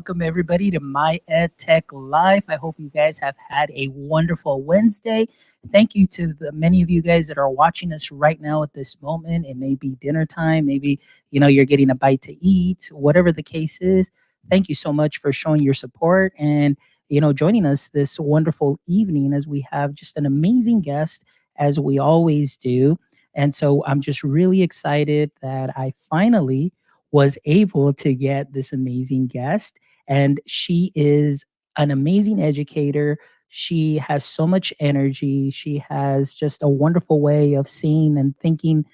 welcome everybody to my EdTech Live. I hope you guys have had a wonderful Wednesday. Thank you to the many of you guys that are watching us right now at this moment. It may be dinner time, maybe you're getting a bite to eat, whatever the case is. Thank you so much for showing your support and joining us this wonderful evening as we have just an amazing guest as we always do. And so I'm just really excited that I finally was able to get this amazing guest. And she is an amazing educator. She has so much energy. She has just a wonderful way of seeing and thinking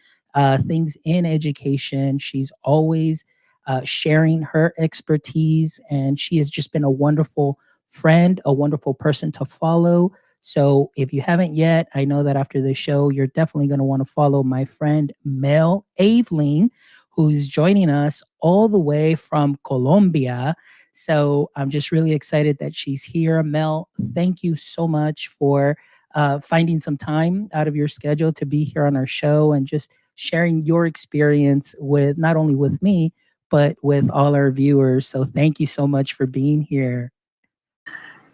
things in education. She's always sharing her expertise, and she has just been a wonderful friend, a wonderful person to follow. So if you haven't yet, I know that after the show, you're definitely going to want to follow my friend Mel Aveling, who's joining us all the way from Colombia. So I'm just really excited that she's here. Mel, thank you so much for finding some time out of your schedule to be here on our show and just sharing your experience with not only with me, but with all our viewers. So thank you so much for being here.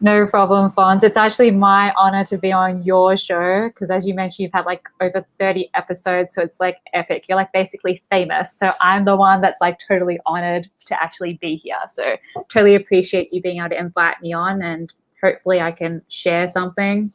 No problem, Fons. It's actually my honor to be on your show because, as you mentioned, you've had like over 30 episodes, so it's like epic. You're like basically famous. So I'm the one that's like totally honored to actually be here. So totally appreciate you being able to invite me on, and hopefully I can share something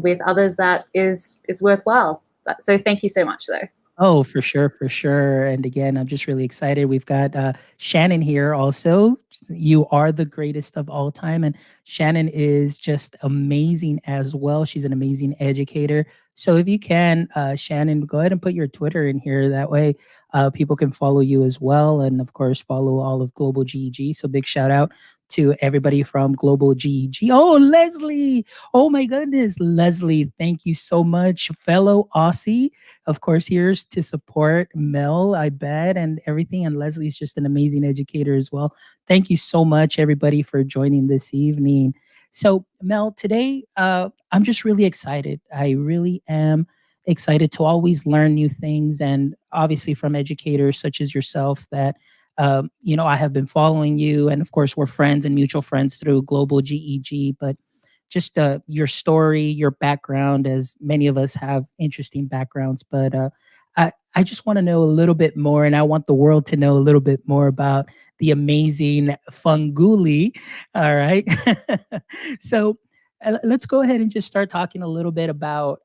with others that is worthwhile. So thank you so much, though. Oh, for sure, for sure. And again, I'm just really excited. We've got Shannon here also. You are the greatest of all time. And Shannon is just amazing as well. She's an amazing educator. So if you can, Shannon, go ahead and put your Twitter in here. That way people can follow you as well. And of course, follow all of Global GEG. So big shout out to everybody from Global GEG. Oh, Leslie. Oh my goodness. Leslie, thank you so much. Fellow Aussie, of course, here's to support Mel, I bet, and everything. And Leslie's just an amazing educator as well. Thank you so much, everybody, for joining this evening. So, Mel, today I'm just really excited. I really am excited to always learn new things, and obviously from educators such as yourself that I have been following you, and of course we're friends and mutual friends through Global GEG, but just your story, your background, as many of us have interesting backgrounds. But I just want to know a little bit more, and I want the world to know a little bit more about the amazing Funguli. All right. So let's go ahead and just start talking a little bit about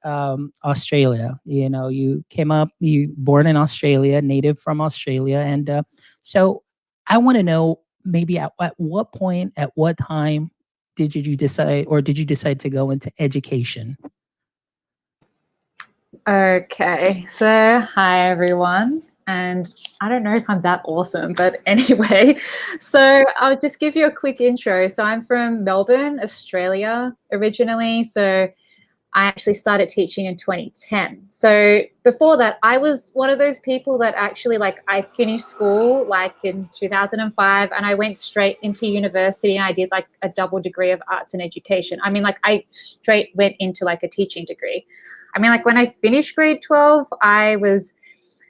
Australia. You came up, you born in Australia, native from Australia. And so I want to know maybe at what point, at what time, did you decide to go into education? Okay, so hi everyone, and I don't know if I'm that awesome, but anyway, so I'll just give you a quick intro. So I'm from Melbourne, Australia originally. So I actually started teaching in 2010. So before that, I was one of those people that actually, like, I finished school like in 2005 and I went straight into university and I did like a double degree of arts and education. I mean, like, I straight went into like a teaching degree. I mean, like, when I finished grade 12, I was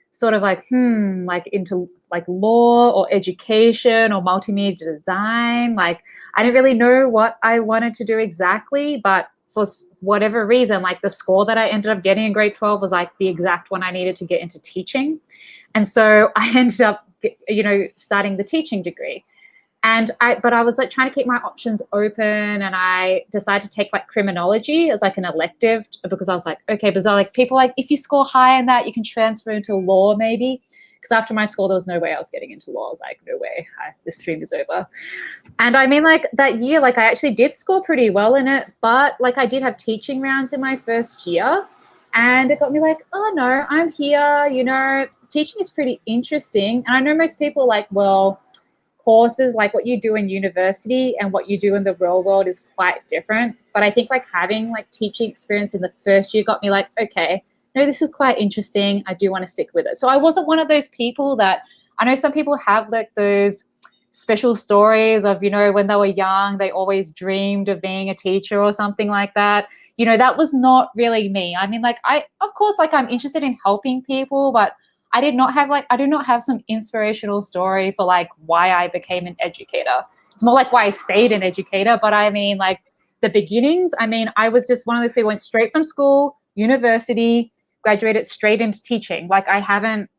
sort of like, like into like law or education or multimedia design. Like, I didn't really know what I wanted to do exactly, but for whatever reason, like the score that I ended up getting in grade 12 was like the exact one I needed to get into teaching. And so I ended up, starting the teaching degree. But I was like trying to keep my options open, and I decided to take like criminology as like an elective because I was like, okay, but like people like if you score high in that, you can transfer into law maybe. Because after my school, there was no way I was getting into law. I was like, no way, this dream is over. And I mean, like that year, like I actually did score pretty well in it, but like I did have teaching rounds in my first year, and it got me like, oh no, I'm here. Teaching is pretty interesting. And I know most people like, well, courses like what you do in university and what you do in the real world is quite different. But I think like having like teaching experience in the first year got me like, okay, no, this is quite interesting. I do want to stick with it. So I wasn't one of those people that, I know some people have like those special stories of, when they were young, they always dreamed of being a teacher or something like that. That was not really me. I mean, like of course, like I'm interested in helping people, but I do not have some inspirational story for like why I became an educator. it's more like why I stayed an educator. But I mean, like the beginnings, I mean, I was just one of those people who went straight from school, university, graduated straight into teaching. Like I haven't,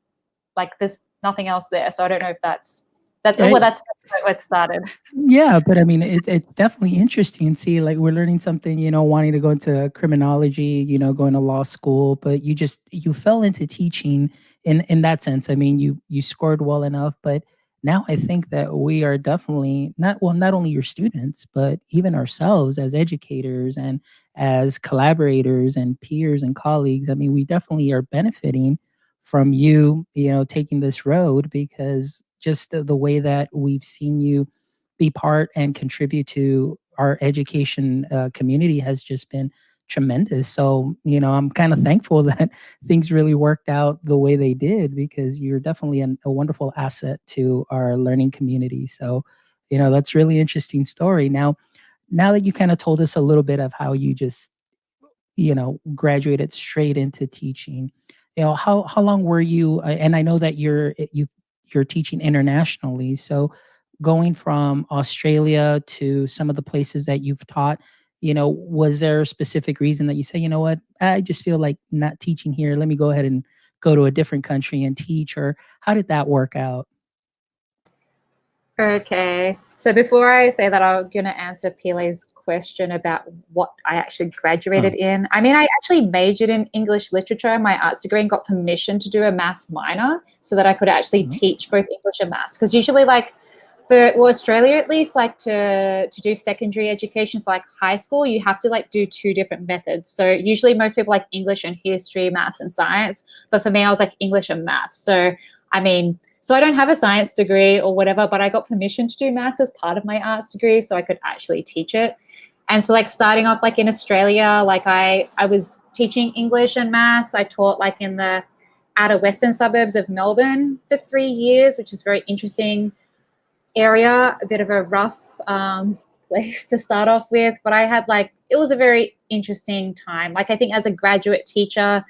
like there's nothing else there. So I don't know if Eh, that's where it started. Yeah, but I mean, it's definitely interesting. See, like we're learning something, wanting to go into criminology, going to law school, but you fell into teaching in that sense. I mean, you scored well enough, but now I think that we are definitely not only your students, but even ourselves as educators and as collaborators and peers and colleagues. I mean, we definitely are benefiting from you, taking this road because just the way that we've seen you be part and contribute to our education community has just been tremendous. So, I'm kind of thankful that things really worked out the way they did because you're definitely a wonderful asset to our learning community. So, that's really interesting story. Now that you kind of told us a little bit of how you just graduated straight into teaching, how long were you and I know that you're teaching internationally, so going from Australia to some of the places that you've taught, was there a specific reason that you say, you know what, I just feel like not teaching here, let me go ahead and go to a different country and teach, or how did that work out? Okay. So before I say that, I'm going to answer Pile's question about what I actually Oh. graduated in. I mean, I actually majored in English literature in my arts degree and got permission to do a maths minor so that I could actually Mhm. teach both English and maths. Because usually, like for well, Australia at least, like to do secondary education, so like high school, you have to like do two different methods. So usually most people like English and history, maths and science. But for me, I was like English and maths. So I mean, so I don't have a science degree or whatever, but I got permission to do maths as part of my arts degree so I could actually teach it. And so like starting off like in Australia, like I was teaching English and maths. I taught like in the outer western suburbs of Melbourne for 3 years, which is very interesting area, a bit of a rough place to start off with. But I had like, it was a very interesting time. Like I think as a graduate teacher,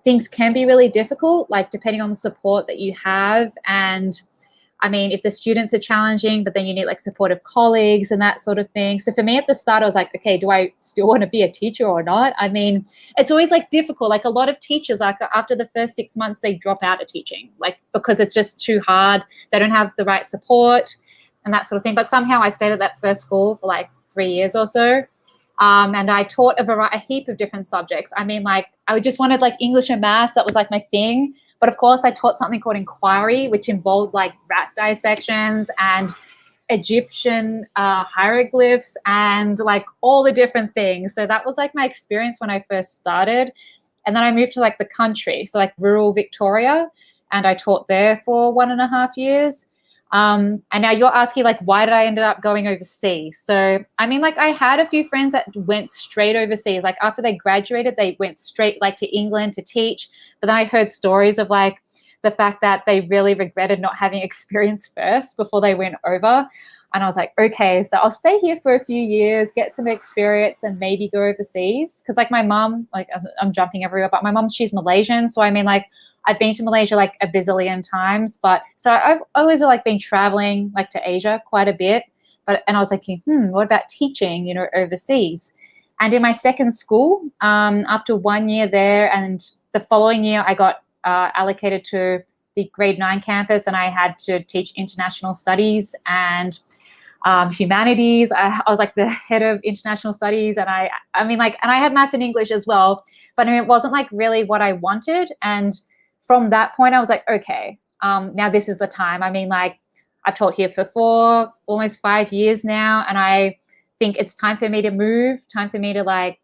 things can be really difficult, like depending on the support that you have. And I mean, if the students are challenging, but then you need like supportive colleagues and that sort of thing. So for me at the start, I was like, okay, do I still want to be a teacher or not? I mean, it's always like difficult. Like a lot of teachers, like after the first 6 months, they drop out of teaching, like because it's just too hard. They don't have the right support and that sort of thing. But somehow I stayed at that first school for like 3 years or so. And I taught a heap of different subjects. I mean, like I just wanted like English and math. That was like my thing. But of course, I taught something called inquiry, which involved like rat dissections and Egyptian hieroglyphs and like all the different things. So that was like my experience when I first started. And then I moved to like the country, so like rural Victoria, and I taught there for 1.5 years. And now you're asking like, why did I end up going overseas? So, I mean, like I had a few friends that went straight overseas. Like after they graduated, they went straight like to England to teach. But then I heard stories of like the fact that they really regretted not having experience first before they went over. And I was like, okay, so I'll stay here for a few years, get some experience, and maybe go overseas. Because like my mom, like I'm jumping everywhere, but my mom, she's Malaysian. So I mean, like I've been to Malaysia like a bazillion times, but so I've always like been traveling like to Asia quite a bit. But and I was thinking, what about teaching, overseas? And in my second school, after 1 year there, and the following year, I got allocated to the grade 9 campus, and I had to teach international studies and humanities. I was like the head of international studies, and I mean, like, and I had maths and English as well, but it wasn't like really what I wanted. And from that point, I was like, okay, now this is the time. I mean, like, I've taught here for almost 5 years now, and I think it's time for me to move, time for me to like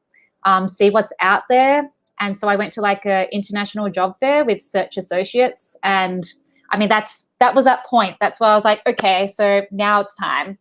see what's out there. And so I went to like a international job fair with Search Associates, and I mean that was that point. That's why I was like, okay, so now it's time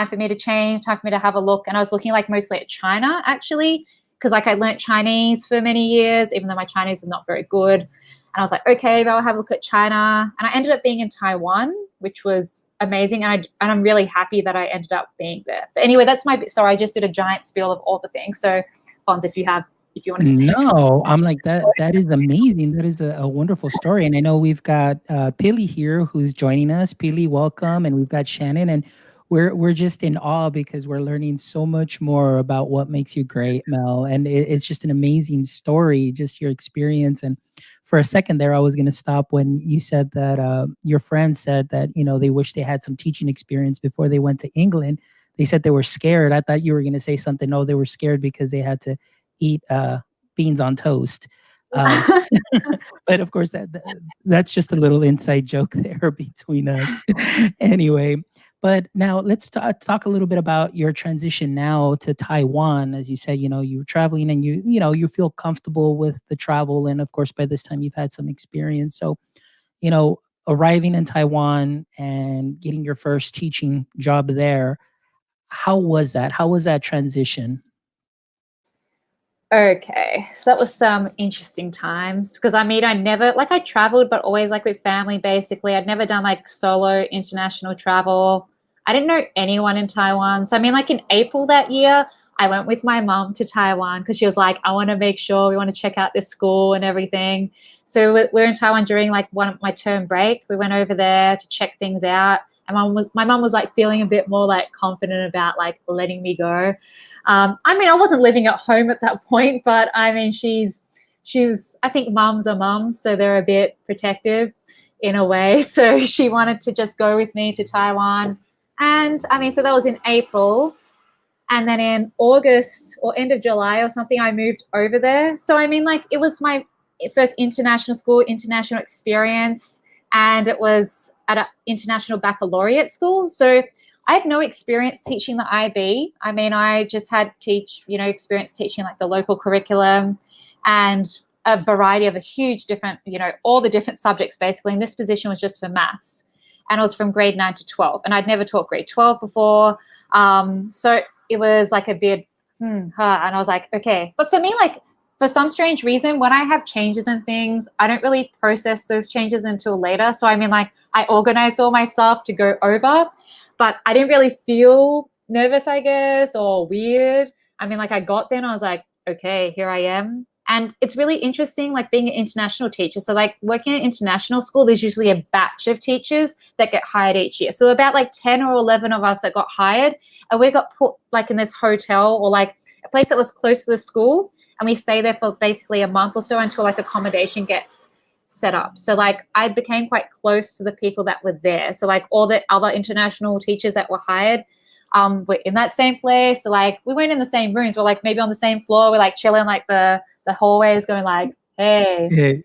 for me to change, time for me to have a look. And I was looking like mostly at China actually, because like I learned Chinese for many years, even though my Chinese is not very good. And I was like, okay, I'll have a look at China. And I ended up being in Taiwan, which was amazing. And I'm really happy that I ended up being there. But anyway, that's sorry, I just did a giant spiel of all the things. So Fonz, if you want to say something. No, I'm like that. That is amazing. That is a wonderful story. And I know we've got Pili here who's joining us. Pili, welcome. And we've got Shannon. And we're just in awe because we're learning so much more about what makes you great, Mel. And it's just an amazing story, just your experience. And for a second there, I was going to stop when you said that your friends said that they wish they had some teaching experience before they went to England. They said they were scared. I thought you were going to say something. No, they were scared because they had to eat beans on toast. Um, but of course, that's just a little inside joke there between us. Anyway, but now let's talk a little bit about your transition now to Taiwan. As you said, you were traveling and you feel comfortable with the travel. And of course, by this time, you've had some experience. So, arriving in Taiwan and getting your first teaching job there, how was that? How was that transition? Okay, so that was some interesting times because I mean, I never like I traveled, but always like with family basically. I'd never done like solo international travel. I didn't know anyone in Taiwan. So, I mean, like in April that year, I went with my mom to Taiwan because she was like, I want to make sure we want to check out this school and everything. So, we're in Taiwan during like one of my term break. We went over there to check things out. And my mom was like feeling a bit more like confident about like letting me go. I mean, I wasn't living at home at that point, but I mean, she was. I think mums are mums, so they're a bit protective in a way. So she wanted to just go with me to Taiwan, and I mean, so that was in April, and then in August or end of July or something, I moved over there. So I mean, like, it was my first international school, international experience, and it was at an international baccalaureate school. So I had no experience teaching the IB. I mean, I just had experience teaching like the local curriculum and a variety of a huge different, all the different subjects basically. And this position was just for maths. And it was from grade 9 to 12. And I'd never taught grade 12 before. So it was like a bit, and I was like, okay. But for me, like, for some strange reason, when I have changes and things, I don't really process those changes until later. So, I mean, like, I organized all my stuff to go over, but I didn't really feel nervous, I guess, or weird. I mean, like, I got there and I was like, okay, here I am. And it's really interesting, like, being an international teacher. So, like, working at international school, there's usually a batch of teachers that get hired each year. So about like 10 or 11 of us that got hired, and we got put like in this hotel or like a place that was close to the school. And we stay there for basically a month or so until like accommodation gets set up. So like I became quite close to the people that were there. So like all the other international teachers that were hired were in that same place. So like we weren't in the same rooms, we're like maybe on the same floor, we're like chilling like the hallways going like, hey. Hey.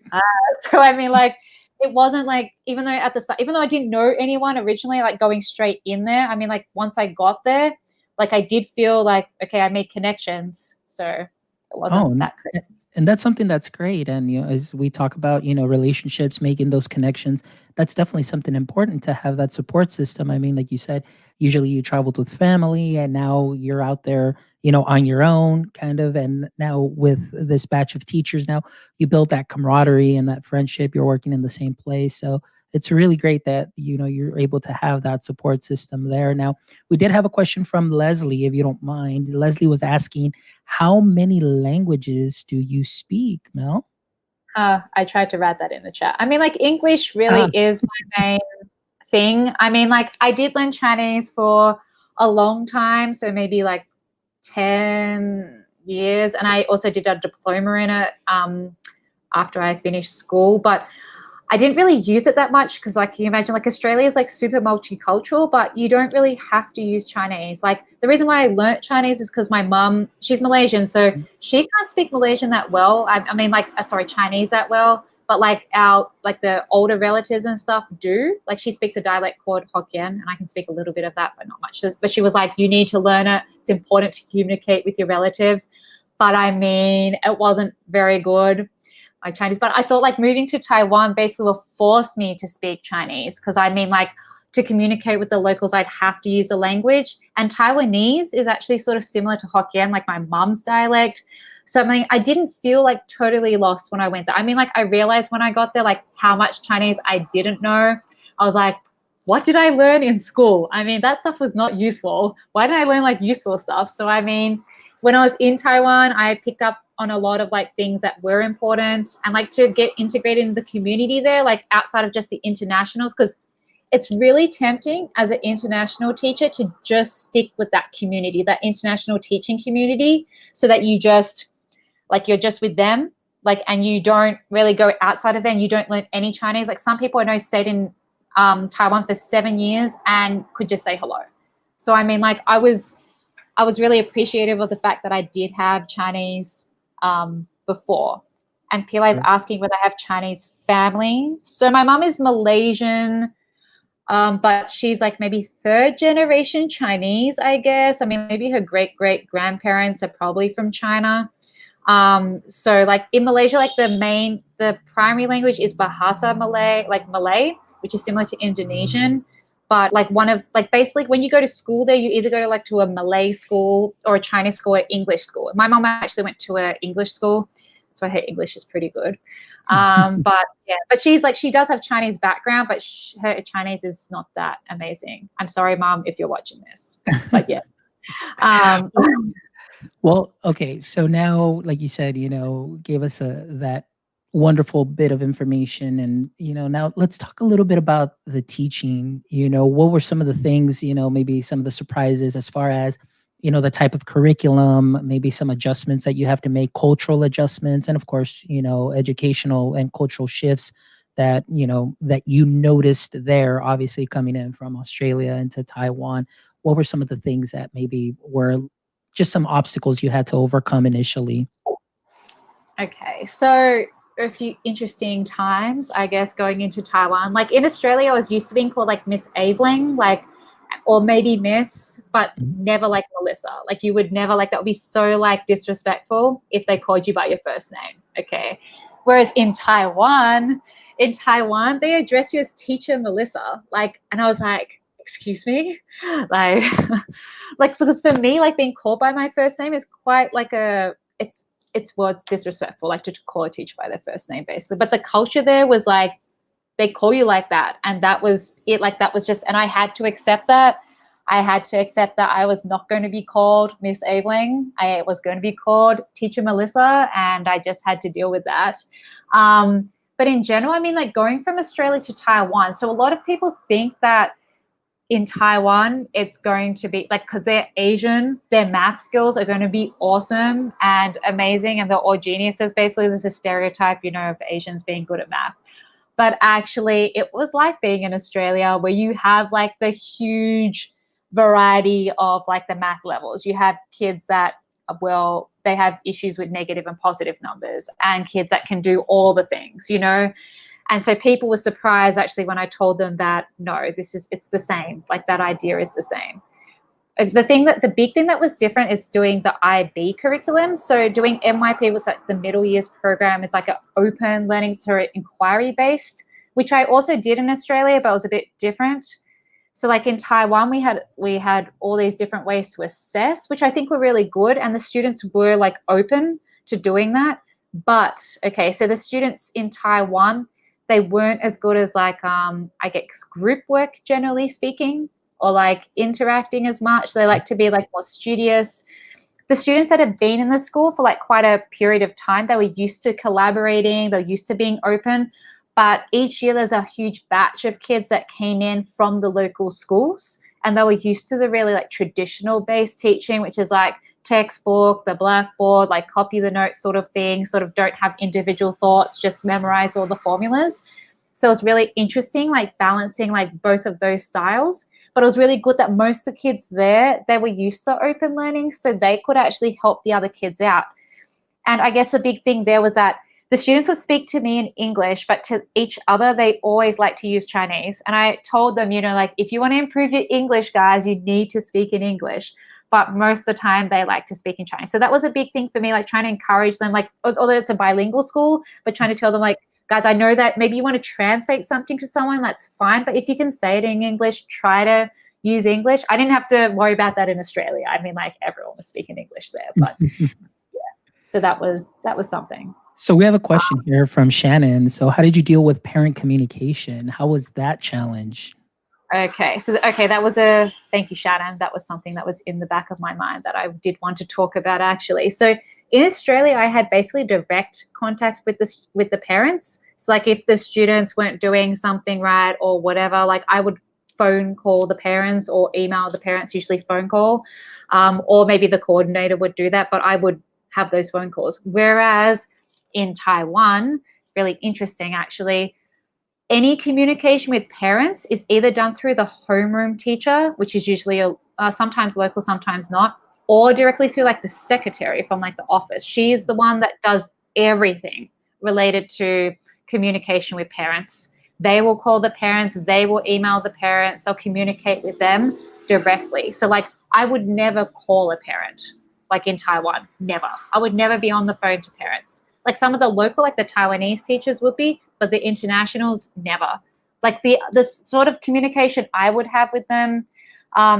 So I mean, like, it wasn't like, even though at the start, even though I didn't know anyone originally, like going straight in there, I mean, like once I got there, like I did feel like, okay, I made connections. So it Oh, wasn't that crazy. and that's something that's great. And as we talk about, relationships, making those connections, that's definitely something important to have that support system. I mean, like you said, usually you traveled with family, and now you're out there, on your own, kind of. And now with this batch of teachers, now you build that camaraderie and that friendship. You're working in the same place, so it's really great that you're able to have that support system there. Now, we did have a question from Leslie, if you don't mind. Leslie was asking, how many languages do you speak, Mel? I tried to write that in the chat. I mean, like, English really Ah, is my main thing. I mean, like, I did learn Chinese for a long time, so maybe like 10 years. And I also did a diploma in it after I finished school. But I didn't really use it that much because, like, you imagine, like, Australia is like super multicultural, but you don't really have to use Chinese. Like, the reason why I learnt Chinese is because my mum, she's Malaysian, so she can't speak Malaysian that well. I mean, like, sorry, Chinese that well, but like like the older relatives and stuff do. Like, she speaks a dialect called Hokkien, and I can speak a little bit of that, but not much. But she was like, you need to learn it. It's important to communicate with your relatives. But I mean, it wasn't very good, my Chinese, but I thought like moving to Taiwan basically will force me to speak Chinese because I mean, like, to communicate with the locals, I'd have to use the language. And Taiwanese is actually sort of similar to Hokkien, like my mom's dialect. So I mean, I didn't feel like totally lost when I went there. I mean, like, I realized when I got there, like, how much Chinese I didn't know. I was like, what did I learn in school? I mean, that stuff was not useful. Why did I learn like useful stuff? So I mean, when I was in Taiwan, I picked up on a lot of like things that were important and like to get integrated in the community there, like outside of just the internationals, because it's really tempting as an international teacher to just stick with that community, that international teaching community, so that you just, like, you're just with them, like, and you don't really go outside of them. You don't learn any Chinese. Like, some people I know stayed in Taiwan for 7 years and could just say hello. So I mean, like, I was really appreciative of the fact that I did have Chinese before. And Pila is asking whether I have Chinese family. So my mom is Malaysian, but she's like maybe third generation Chinese, I guess. I mean, maybe her great grandparents are probably from China. So like in Malaysia, like the primary language is Bahasa Malay, like Malay, which is similar to Indonesian. But like basically when you go to school there, you either go to like to a Malay school or a Chinese school or English school. My mom actually went to an English school. So her English is pretty good. But yeah, but she's like, she does have Chinese background, but her Chinese is not that amazing. I'm sorry, Mom, if you're watching this, but yeah. Well, okay. So now, like you said, gave us that wonderful bit of information. And, now let's talk a little bit about the teaching. What were some of the things, maybe some of the surprises as far as, the type of curriculum, maybe some adjustments that you have to make, cultural adjustments, and of course, educational and cultural shifts that you noticed there, obviously coming in from Australia into Taiwan. What were some of the things that maybe were just some obstacles you had to overcome initially? Okay, so a few interesting times, I guess, going into Taiwan. Like in Australia, I was used to being called like Miss Aveling, like, or maybe Miss, but never like Melissa. Like you would never, like, that would be so like disrespectful if they called you by your first name. Okay. Whereas in Taiwan, they address you as teacher Melissa. Like, and I was like, excuse me? Like, like, because for me, like being called by my first name is quite like it's disrespectful, like to call a teacher by their first name, basically. But the culture there was like, they call you like that. And that was it. Like, that was just, and I had to accept that. I had to accept that I was not going to be called Miss Aveling. I was going to be called Teacher Melissa, and I just had to deal with that. But in general, I mean, like going from Australia to Taiwan. So a lot of people think that in Taiwan, it's going to be like, because they're Asian, their math skills are going to be awesome and amazing, and they're all geniuses. Basically, there's a stereotype, of Asians being good at math. But actually, it was like being in Australia, where you have like the huge variety of like the math levels. You have kids that, well, they have issues with negative and positive numbers, and kids that can do all the things, And so people were surprised actually when I told them that, no, it's the same. Like that idea is the same. The big thing that was different is doing the IB curriculum. So doing MYP was like the middle years program is like an open learning, so inquiry based, which I also did in Australia, but it was a bit different. So like in Taiwan, we had all these different ways to assess, which I think were really good. And the students were like open to doing that. But okay, so the students in Taiwan, they weren't as good as like, I guess, group work, generally speaking, or like interacting as much. They like to be like more studious. The students that have been in the school for like quite a period of time, they were used to collaborating, they're used to being open. But each year there's a huge batch of kids that came in from the local schools, and they were used to the really like traditional based teaching, which is like textbook, the blackboard, like copy the notes sort of thing, sort of don't have individual thoughts, just memorize all the formulas. So it's really interesting, like balancing like both of those styles. But it was really good that most of the kids there, they were used to open learning, so they could actually help the other kids out. And I guess the big thing there was that the students would speak to me in English, but to each other, they always like to use Chinese. And I told them, like, if you want to improve your English, guys, you need to speak in English. But most of the time, they like to speak in Chinese. So that was a big thing for me, like trying to encourage them, like, although it's a bilingual school, but trying to tell them, like, guys, I know that maybe you want to translate something to someone, that's fine. But if you can say it in English, try to use English. I didn't have to worry about that in Australia. I mean, like, everyone was speaking English there. But yeah, so that was something. So we have a question here from Shannon. So how did you deal with parent communication? How was that challenge? Okay, thank you, Shannon. That was something that was in the back of my mind that I did want to talk about, actually. So in Australia, I had basically direct contact with the parents. So like if the students weren't doing something right or whatever, like I would phone call the parents or email the parents, usually phone call, or maybe the coordinator would do that, but I would have those phone calls. Whereas in Taiwan, really interesting actually, any communication with parents is either done through the homeroom teacher, which is usually sometimes local, sometimes not, or directly through like the secretary from like the office. She's the one that does everything related to communication with parents. They will call the parents, they will email the parents, they'll communicate with them directly. So like I would never call a parent like in Taiwan, never. I would never be on the phone to parents. Like some of the local, like the Taiwanese teachers would be, but the internationals never. Like the sort of communication I would have with them,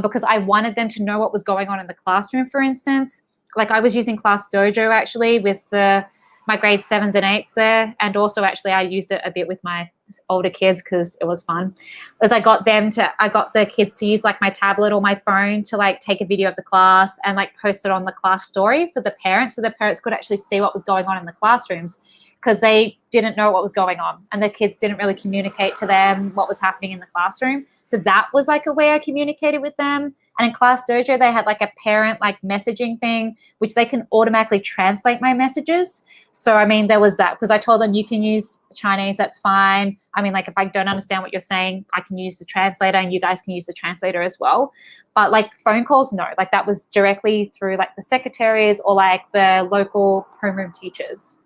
because I wanted them to know what was going on in the classroom, for instance. Like I was using Class Dojo actually with my grade 7s and 8s there, and also actually I used it a bit with my older kids because it was fun. As I got the kids to use like my tablet or my phone to like take a video of the class and like post it on the class story for the parents, so the parents could actually see what was going on in the classrooms, because they didn't know what was going on and the kids didn't really communicate to them what was happening in the classroom. So that was like a way I communicated with them. And in Class Dojo, they had like a parent like messaging thing, which they can automatically translate my messages. So, I mean, there was that, because I told them you can use Chinese, that's fine. I mean, like if I don't understand what you're saying, I can use the translator and you guys can use the translator as well. But like phone calls, no, like that was directly through like the secretaries or like the local homeroom teachers.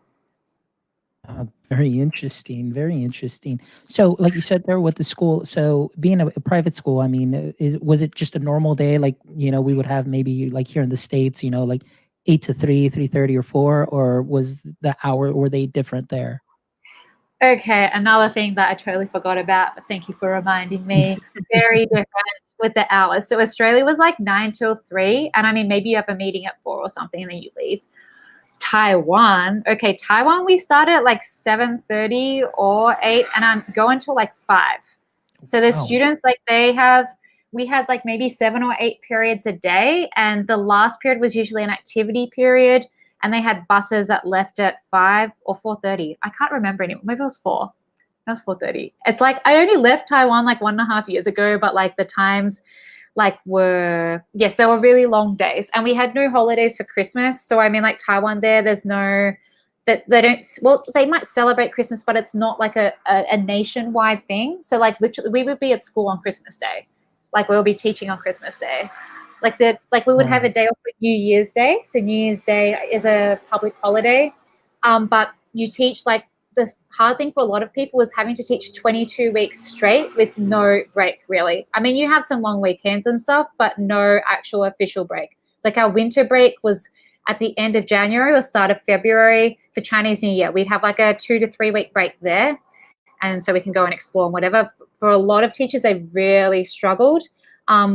Very interesting. Very interesting. So, like you said there with the school, so being a private school, I mean, was it just a normal day? Like, we would have maybe like here in the States, like 8 to 3, 3:30 or 4, or was the hour, were they different there? Okay, another thing that I totally forgot about, but thank you for reminding me. Very different with the hours. So Australia was like 9 till 3, and I mean, maybe you have a meeting at 4 or something and then you leave. Taiwan, we started at like 7:30 or 8, and I'm going till like 5. So the Wow. students, like we had like maybe 7 or 8 periods a day, and the last period was usually an activity period, and they had buses that left at 5 or 4:30. I can't remember anymore. Maybe it was 4. It was 4:30. It's like I only left Taiwan like 1.5 years ago, but like the times like yes, there were really long days, and we had no holidays for Christmas. So I mean, like Taiwan, there's no that they don't. Well, they might celebrate Christmas, but it's not like a nationwide thing. So like literally, we would be at school on Christmas Day, like we'll be teaching on Christmas Day. Like we would have Wow. a day off for New Year's Day. So New Year's Day is a public holiday, but you teach like the hard thing for a lot of people was having to teach 22 weeks straight with no break, really. I mean, you have some long weekends and stuff, but no actual official break. Like our winter break was at the end of January or start of February for Chinese New Year. We'd have like a 2 to 3 week break there. And so we can go and explore and whatever. For a lot of teachers, they really struggled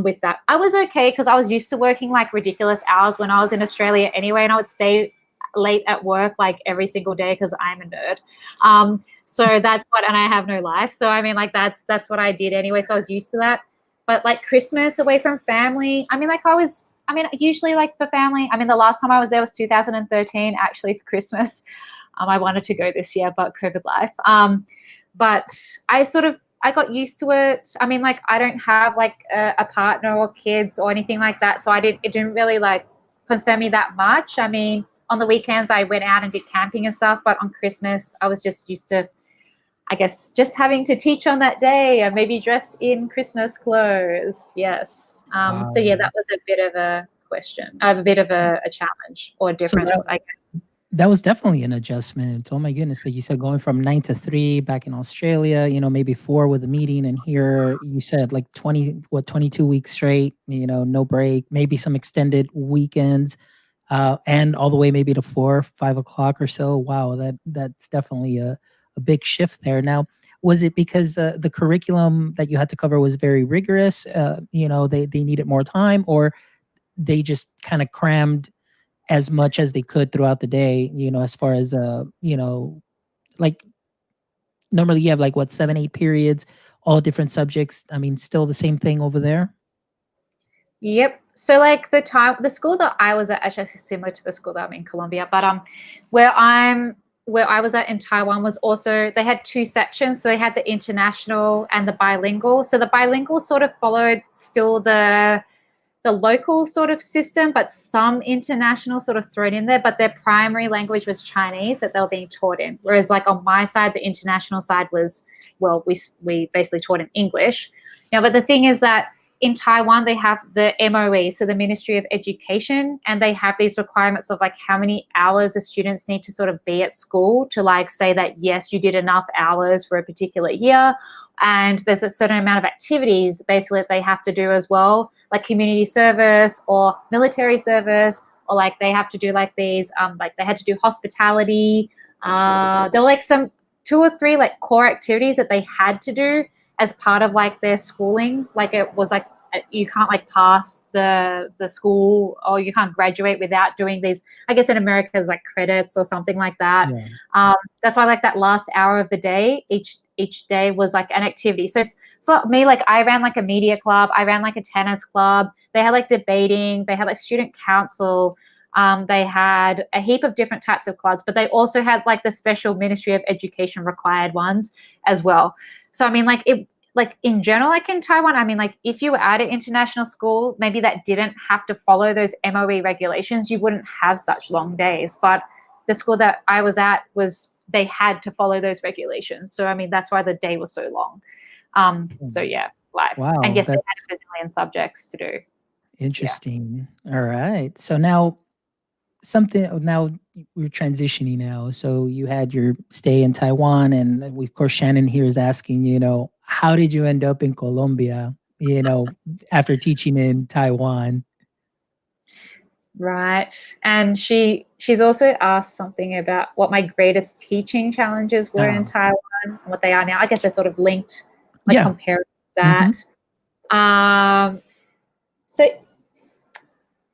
with that. I was okay because I was used to working like ridiculous hours when I was in Australia anyway, and I would stay late at work like every single day because I'm a nerd. So that's what, and I have no life. So I mean, like that's what I did anyway. So I was used to that. But like Christmas away from family, I mean, usually like for family. I mean, the last time I was there was 2013 actually for Christmas. I wanted to go this year, but COVID life. But I got used to it. I mean, like I don't have like a partner or kids or anything like that, so it didn't really like concern me that much. I mean, on the weekends I went out and did camping and stuff, but on Christmas I was just used to, I guess, just having to teach on that day and maybe dress in Christmas clothes. Yes. So yeah, Wow. that was a bit of a question, a bit of a challenge or a So difference, I guess. that was definitely an adjustment. Oh my goodness. Like you said, going from 9 to 3 back in Australia, maybe 4 with a meeting. And here you said like 22 weeks straight, no break, maybe some extended weekends, and all the way maybe to 4, 5 o'clock or so. Wow. That's definitely a big shift there. Now, was it because the curriculum that you had to cover was very rigorous? They needed more time, or they just kind of crammed as much as they could throughout the day, as far as like normally you have like what, 7, 8 periods, all different subjects. I mean, still the same thing over there? Yep. So like the school that I was at actually similar to the school that I'm in Colombia, but where I'm where I was at in Taiwan was also, they had two sections. So they had the international and the bilingual. So the bilingual sort of followed still the local sort of system, but some international sort of thrown in there. But their primary language was Chinese that they were being taught in. Whereas like on my side, the international side was, well, we basically taught in English. Now, but the thing is that in Taiwan, they have the MOE, so the Ministry of Education, and they have these requirements of like how many hours the students need to sort of be at school to like say that, yes, you did enough hours for a particular year. And there's a certain amount of activities basically that they have to do as well, like community service or military service, or like they have to do like these, like they had to do hospitality. There were like some 2 or 3 like core activities that they had to do as part of like their schooling. Like it was like you can't like pass the school, or you can't graduate without doing these. I guess in America there's like credits or something like that. Yeah. That's why like that last hour of the day, each day was like an activity. So for me, like I ran like a media club, I ran like a tennis club. They had like debating, they had like student council. They had a heap of different types of clubs, but they also had like the special Ministry of Education required ones as well. So I mean, like it, like in general, like in Taiwan, I mean, like if you were at an international school, maybe that didn't have to follow those MOE regulations, you wouldn't have such long days. But the school that I was at was, they had to follow those regulations. So I mean, that's why the day was so long. So yeah, life. And Wow, yes, they had a bazillion subjects to do. interesting. All right. So now now we're transitioning now. So you had your stay in Taiwan, and we, of course, Shannon here is asking, how did you end up in Colombia, after teaching in Taiwan? Right. And she's also asked something about what my greatest teaching challenges were in Oh, Taiwan and what they are now. I guess they're sort of linked, like yeah. comparing Hmm. that. So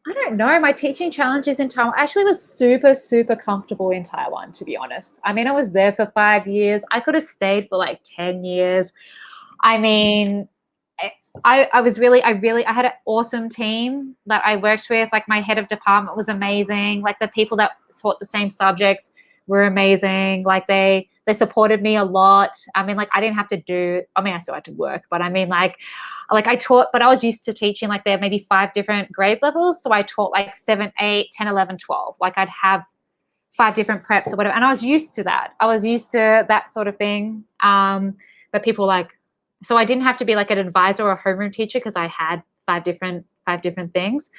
I don't know. My teaching challenges in Taiwan, I actually was super, super comfortable in Taiwan, to be honest. I mean, I was there for 5 years. I could have stayed for like 10 years. I mean, I had an awesome team that I worked with. Like my head of department was amazing. Like the people that taught the same subjects were amazing. Like they supported me a lot. I mean, like I didn't have to do, I mean, I still had to work, but I mean like I taught, but I was used to teaching like there maybe 5 different grade levels. So I taught like 7, 8, 10, 11, 12. Like I'd have 5 different preps or whatever. And I was used to that. I was used to that sort of thing. But people like, so I didn't have to be like an advisor or a homeroom teacher because I had 5 different things.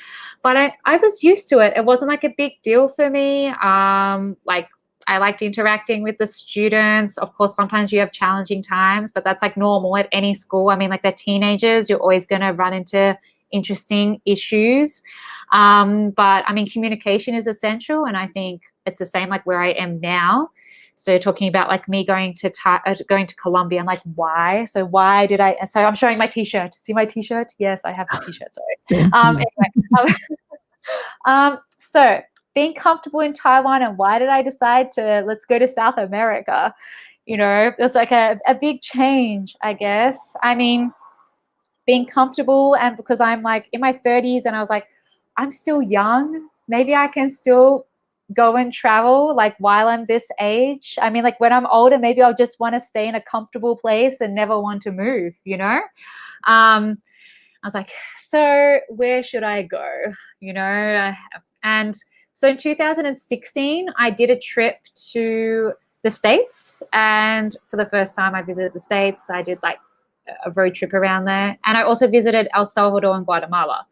But I was used to it. It wasn't like a big deal for me. Like I liked interacting with the students. Of course, sometimes you have challenging times, but that's like normal at any school. I mean, like they're teenagers, you're always going to run into interesting issues. But I mean, communication is essential. And I think it's the same like where I am now. So talking about like me going to Colombia and like why. So why did I? So I'm showing my T-shirt. See my T-shirt? Yes, I have the T-shirt. Sorry. Thank you. Anyway, so being comfortable in Taiwan, and why did I decide to let's go to South America? There's like a big change, I guess. I mean, being comfortable, and because I'm like in my 30s, and I was like, I'm still young. Maybe I can still go and travel like while I'm this age. I mean, like when I'm older, maybe I'll just want to stay in a comfortable place and never want to move. I was like, so where should I go? And so in 2016, I did a trip to the States. And for the first time I visited the States, I did like a road trip around there. And I also visited El Salvador and Guatemala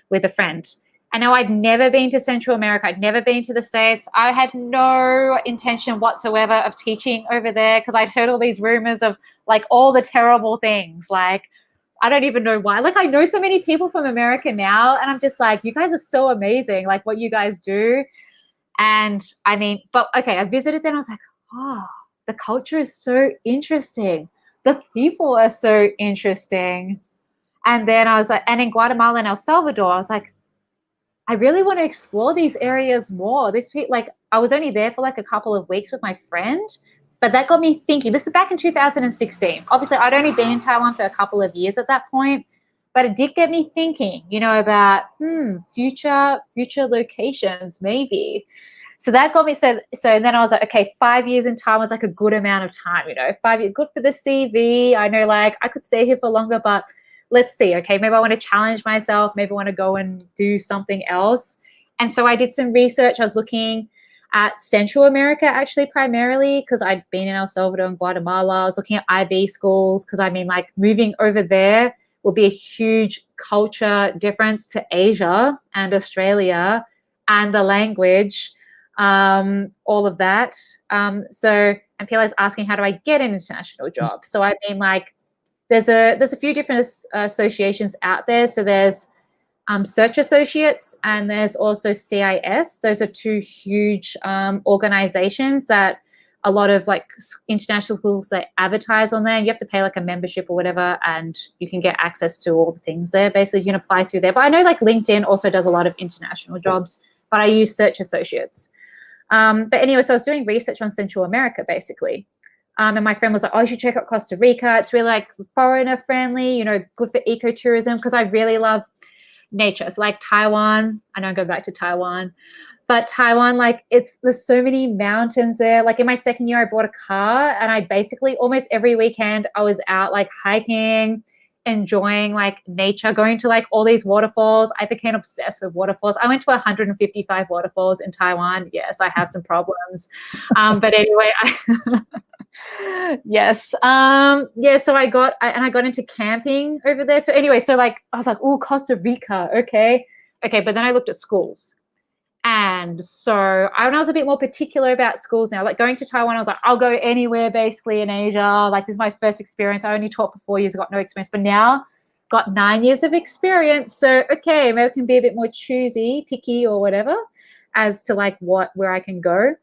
with a friend. I know I'd never been to Central America. I'd never been to the States. I had no intention whatsoever of teaching over there because I'd heard all these rumors of like all the terrible things. Like, I don't even know why. Like, I know so many people from America now, and I'm just like, you guys are so amazing, like what you guys do. And I mean, but okay, I visited there and I was like, oh, the culture is so interesting. The people are so interesting. And then I was like, and in Guatemala and El Salvador, I was like, I really want to explore these areas more. These people, like, I was only there for like a couple of weeks with my friend, but that got me thinking. This is back in 2016. Obviously, I'd only been in Taiwan for a couple of years at that point, but it did get me thinking, about future locations maybe. So that got me, so then I was like, okay, 5 years in Taiwan was like a good amount of time, 5 years, good for the CV. I know like I could stay here for longer, but let's see, okay, maybe I want to challenge myself, maybe I want to go and do something else. And so I did some research. I was looking at Central America actually primarily because I'd been in El Salvador and Guatemala. I was looking at IB schools because I mean like moving over there will be a huge culture difference to Asia and Australia and the language, all of that. And PLA is asking, how do I get an international job? So I mean like there's a few different associations out there. So there's Search Associates, and there's also CIS. Those are two huge organizations that a lot of like international schools, they advertise on there. You have to pay like a membership or whatever, and you can get access to all the things there. Basically, you can apply through there. But I know like LinkedIn also does a lot of international jobs, but I use Search Associates. But anyway, so I was doing research on Central America basically. And my friend was like, oh, you should check out Costa Rica. It's really like foreigner friendly, good for ecotourism, because I really love nature. So like Taiwan, I know I'm going back to Taiwan, but Taiwan, like there's so many mountains there. Like in my second year, I bought a car, and I basically almost every weekend I was out like hiking, enjoying like nature, going to like all these waterfalls. I became obsessed with waterfalls. I went to 155 waterfalls in Taiwan. Yes, I have some problems. But anyway, yes. So I got into camping over there. So anyway, so like I was like, oh, Costa Rica, okay. But then I looked at schools. And so when I was a bit more particular about schools now, like going to Taiwan, I was like, I'll go anywhere basically in Asia. Like this is my first experience. I only taught for 4 years, got no experience, but now got 9 years of experience. So, okay, maybe I can be a bit more choosy, picky or whatever as to like where I can go.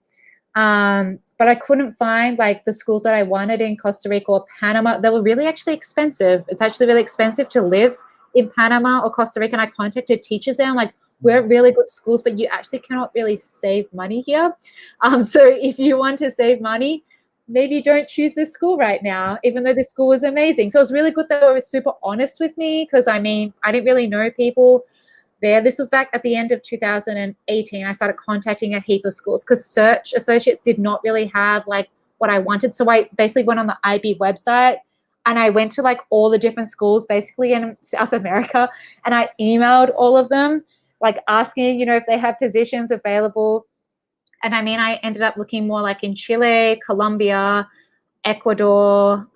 But I couldn't find like the schools that I wanted in Costa Rica or Panama. They were really actually expensive. It's actually really expensive to live in Panama or Costa Rica. And I contacted teachers there. I'm like, we're really good schools, but you actually cannot really save money here. So if you want to save money, maybe don't choose this school right now, even though this school was amazing. So it was really good that they were super honest with me, because I mean, I didn't really know people there. This was back at the end of 2018. I started contacting a heap of schools because Search Associates did not really have like what I wanted. So I basically went on the IB website and I went to like all the different schools basically in South America, and I emailed all of them, like asking, if they have positions available. And I mean, I ended up looking more like in Chile, Colombia, Ecuador,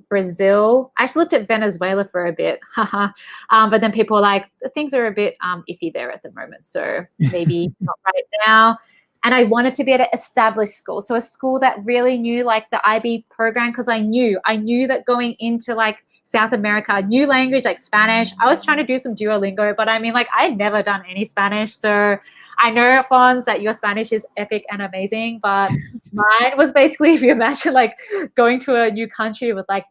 Brazil. I actually looked at Venezuela for a bit. But then people were like, things are a bit iffy there at the moment, so maybe not right now. And I wanted to be at an established school, so a school that really knew like the IB program, because I knew that going into like South America, new language like Spanish. I was trying to do some Duolingo, but I mean, like I had never done any Spanish, so I know, Fons, that your Spanish is epic and amazing, but mine was basically, if you imagine like going to a new country with like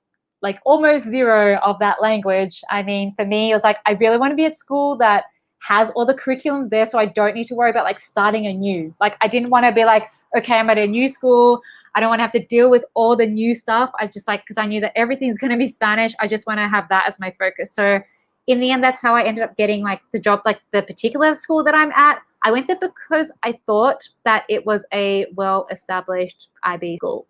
almost zero of that language. I mean, for me, it was like, I really want to be at school that has all the curriculum there, so I don't need to worry about like starting anew. Like I didn't want to be like, okay, I'm at a new school, I don't want to have to deal with all the new stuff. I just like, because I knew that everything's going to be Spanish, I just want to have that as my focus. So in the end, that's how I ended up getting like the job, like the particular school that I'm at. I went there because I thought that it was a well-established IB school.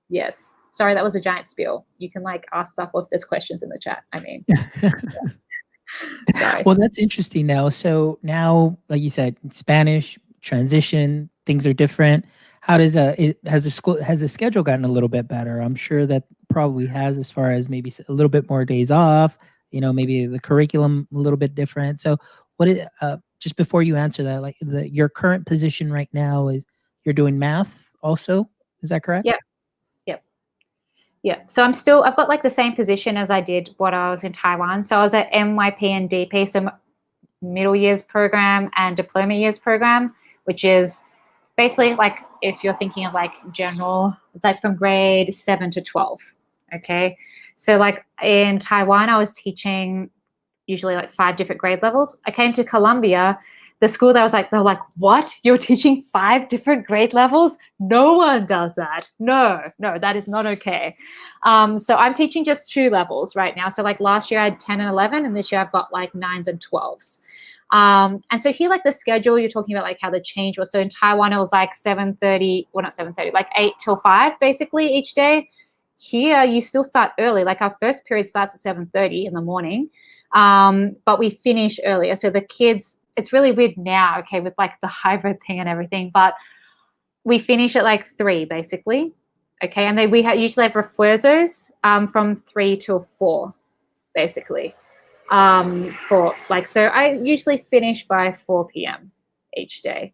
Yes. Sorry, that was a giant spiel. You can like ask stuff if there's questions in the chat. I mean, sorry. Well, that's interesting now. So now, like you said, Spanish transition, things are different. How does has the schedule gotten a little bit better? I'm sure that probably has, as far as maybe a little bit more days off, maybe the curriculum a little bit different. So what is, just before you answer that, like your current position right now is you're doing math also, is that correct? Yeah. So I've got like the same position as I did when I was in Taiwan. So I was at MYP and DP, so middle years program and diploma years program, which is basically like, if you're thinking of like general, it's like from grade 7 to 12. Okay. So like in Taiwan, I was teaching usually like 5 different grade levels. I came to Colombia, the school that was like, they're like, what? You're teaching 5 different grade levels? No one does that. No, that is not okay. So I'm teaching just 2 levels right now. So like last year I had 10 and 11, and this year I've got like 9s and 12s. And so here, like the schedule, you're talking about like how the change was. So in Taiwan, it was like 7:30, well, not 7:30, like 8 till 5, basically each day. Here, you still start early. Like our first period starts at 7:30 in the morning, but we finish earlier. So the kids, it's really weird now, okay, with like the hybrid thing and everything, but we finish at like 3, basically. Okay, and then we usually have refuerzos from 3 till 4, basically. For like, so I usually finish by 4 p.m. each day,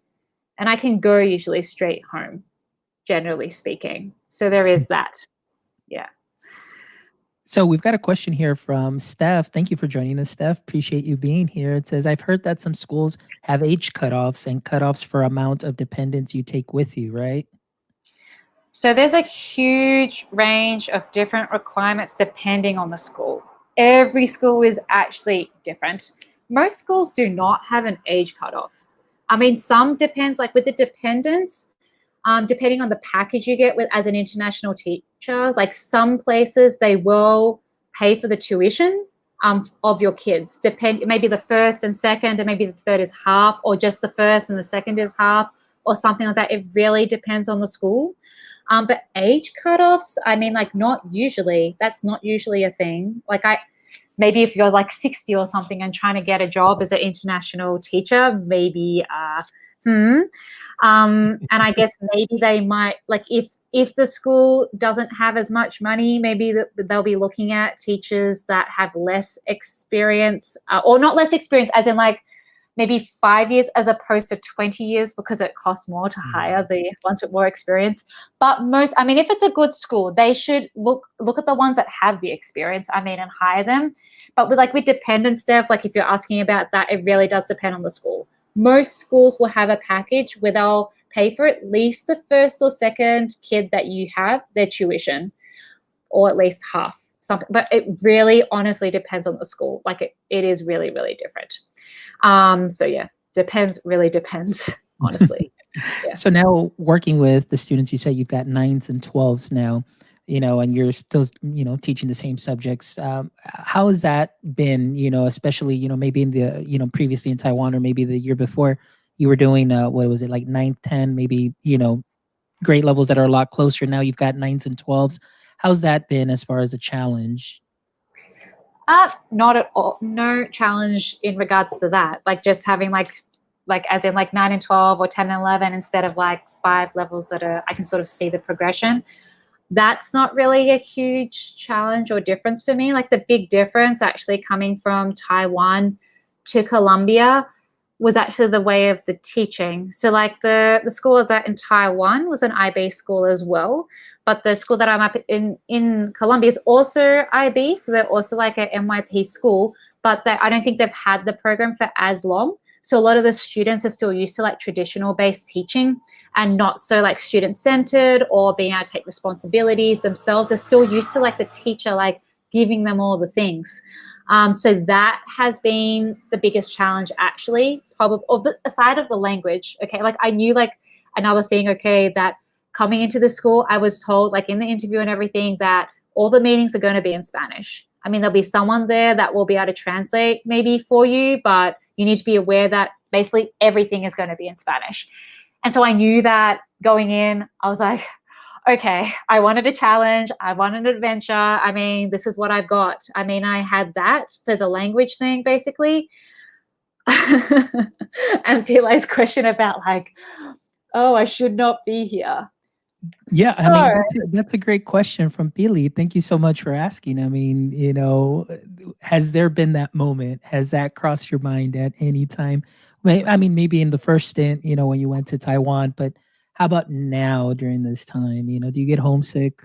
and I can go usually straight home, generally speaking. So there is that. Yeah. So we've got a question here from Steph. Thank you for joining us, Steph. Appreciate you being here. It says, I've heard that some schools have age cutoffs and cutoffs for amount of dependents you take with you, right? So there's a huge range of different requirements depending on the school. Every school is actually different. Most schools do not have an age cutoff. I mean, some depends, like with the dependents, depending on the package you get with as an international teacher, like some places they will pay for the tuition of your kids. Maybe the first and second, and maybe the third is half, or just the first and the second is half, or something like that. It really depends on the school. But age cutoffs, I mean, like not usually. That's not usually a thing. Like maybe if you're like 60 or something and trying to get a job as an international teacher, maybe and I guess maybe they might, like if the school doesn't have as much money, maybe they'll be looking at teachers that have less experience, or not less experience, as in like maybe 5 years as opposed to 20 years, because it costs more to hire the ones with more experience. But I mean, if it's a good school, they should look at the ones that have the experience, I mean, and hire them. But with dependent staff, like if you're asking about that, it really does depend on the school. Most schools will have a package where they'll pay for at least the first or second kid that you have their tuition, or at least half something. But it really honestly depends on the school. Like it is really, really different. So yeah, really depends, honestly. Yeah. So now working with the students, you said you've got 9s and 12s now, and you're still, teaching the same subjects. How has that been, especially, maybe in the, previously in Taiwan, or maybe the year before you were doing, what was it, like 9, 10, maybe, grade levels that are a lot closer. Now you've got 9s and 12s. How's that been as far as a challenge? Not at all. No challenge in regards to that. Like just having like as in like 9 and 12 or 10 and 11 instead of like 5 levels that I can sort of see the progression. That's not really a huge challenge or difference for me. Like the big difference actually coming from Taiwan to Colombia was actually the way of the teaching. So like the school I was at in Taiwan was an IB school as well, but the school that I'm up in Colombia is also IB, so they're also like a MYP school, but I don't think they've had the program for as long. So a lot of the students are still used to like traditional based teaching and not so like student centered or being able to take responsibilities themselves. They're still used to like the teacher like giving them all the things. So that has been the biggest challenge actually, probably aside of the language. Okay, like I knew like another thing, okay, that coming into the school, I was told like in the interview and everything that all the meetings are going to be in Spanish. I mean, there'll be someone there that will be able to translate maybe for you, but you need to be aware that basically everything is going to be in Spanish. And so I knew that going in, I was like, okay, I wanted a challenge. I wanted an adventure. I mean, this is what I've got. I mean, I had that. So the language thing, basically. And Pilar's question about like, oh, I should not be here. Yeah, I So, mean, that's a great question from Billy. Thank you so much for asking. I mean, has there been that moment? Has that crossed your mind at any time? I mean, maybe in the first stint, when you went to Taiwan, but how about now during this time? Do you get homesick?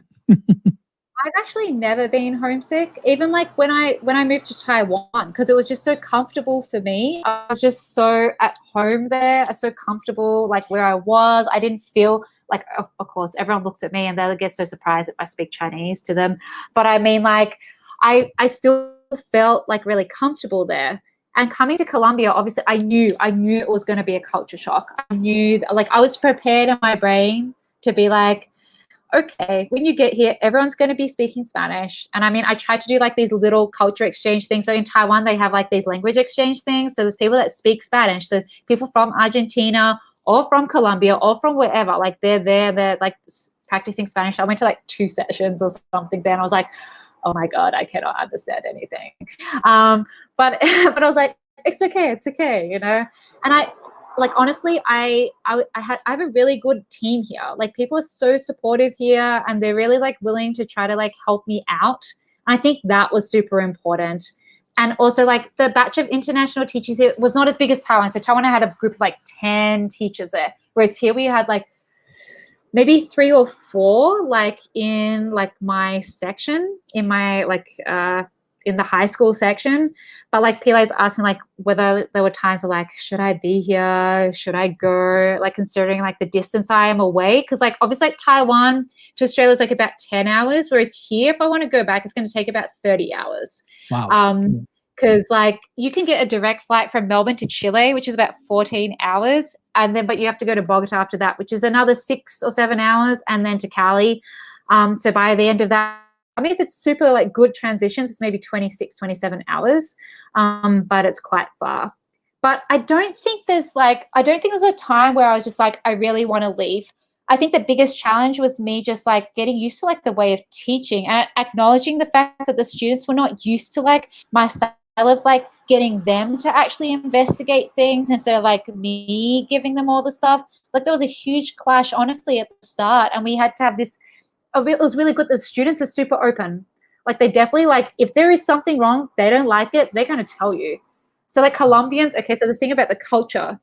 I've actually never been homesick. Even like when I moved to Taiwan, because it was just so comfortable for me. I was just so at home there, so comfortable like where I was. I didn't feel like, of course, everyone looks at me and they'll get so surprised if I speak Chinese to them. But I mean, like I still felt like really comfortable there. And coming to Colombia, obviously, I knew it was going to be a culture shock. I knew, like, I was prepared in my brain to be like, okay, when you get here, everyone's going to be speaking Spanish. And I mean, I tried to do like these little culture exchange things. So in Taiwan, they have like these language exchange things. So there's people that speak Spanish. So people from Argentina or from Colombia or from wherever, like they're like practicing Spanish. I went to like 2 sessions or something there, and I was like, oh my God, I cannot understand anything. But but I was like, it's okay, you know. And I like honestly, I have a really good team here. Like people are so supportive here, and they're really like willing to try to like help me out. And I think that was super important. And also like the batch of international teachers here was not as big as Taiwan. So Taiwan, I had a group of like 10 teachers there, whereas here we had like maybe 3 or 4 like in like my section, in my like in the high school section. But like PLA's asking like whether there were times of like, should I be here, should I go, like considering like the distance I am away, because like obviously like Taiwan to Australia is like about 10 hours, whereas here if I want to go back it's going to take about 30 hours. Wow. Because like you can get a direct flight from Melbourne to Chile, which is about 14 hours, and then but you have to go to Bogota after that, which is another 6 or 7 hours, and then to Cali. So by the end of that, I mean, if it's super like good transitions, it's maybe 26, 27 hours, but it's quite far. But I don't think there's a time where I was just like, I really want to leave. I think the biggest challenge was me just like getting used to like the way of teaching and acknowledging the fact that the students were not used to like my style of like getting them to actually investigate things instead of like me giving them all the stuff. Like there was a huge clash, honestly, at the start, and we had to have this. It was really good. The students are super open. Like they definitely like if there is something wrong, they don't like it, they're going to tell you. So like Colombians, okay. So the thing about the culture,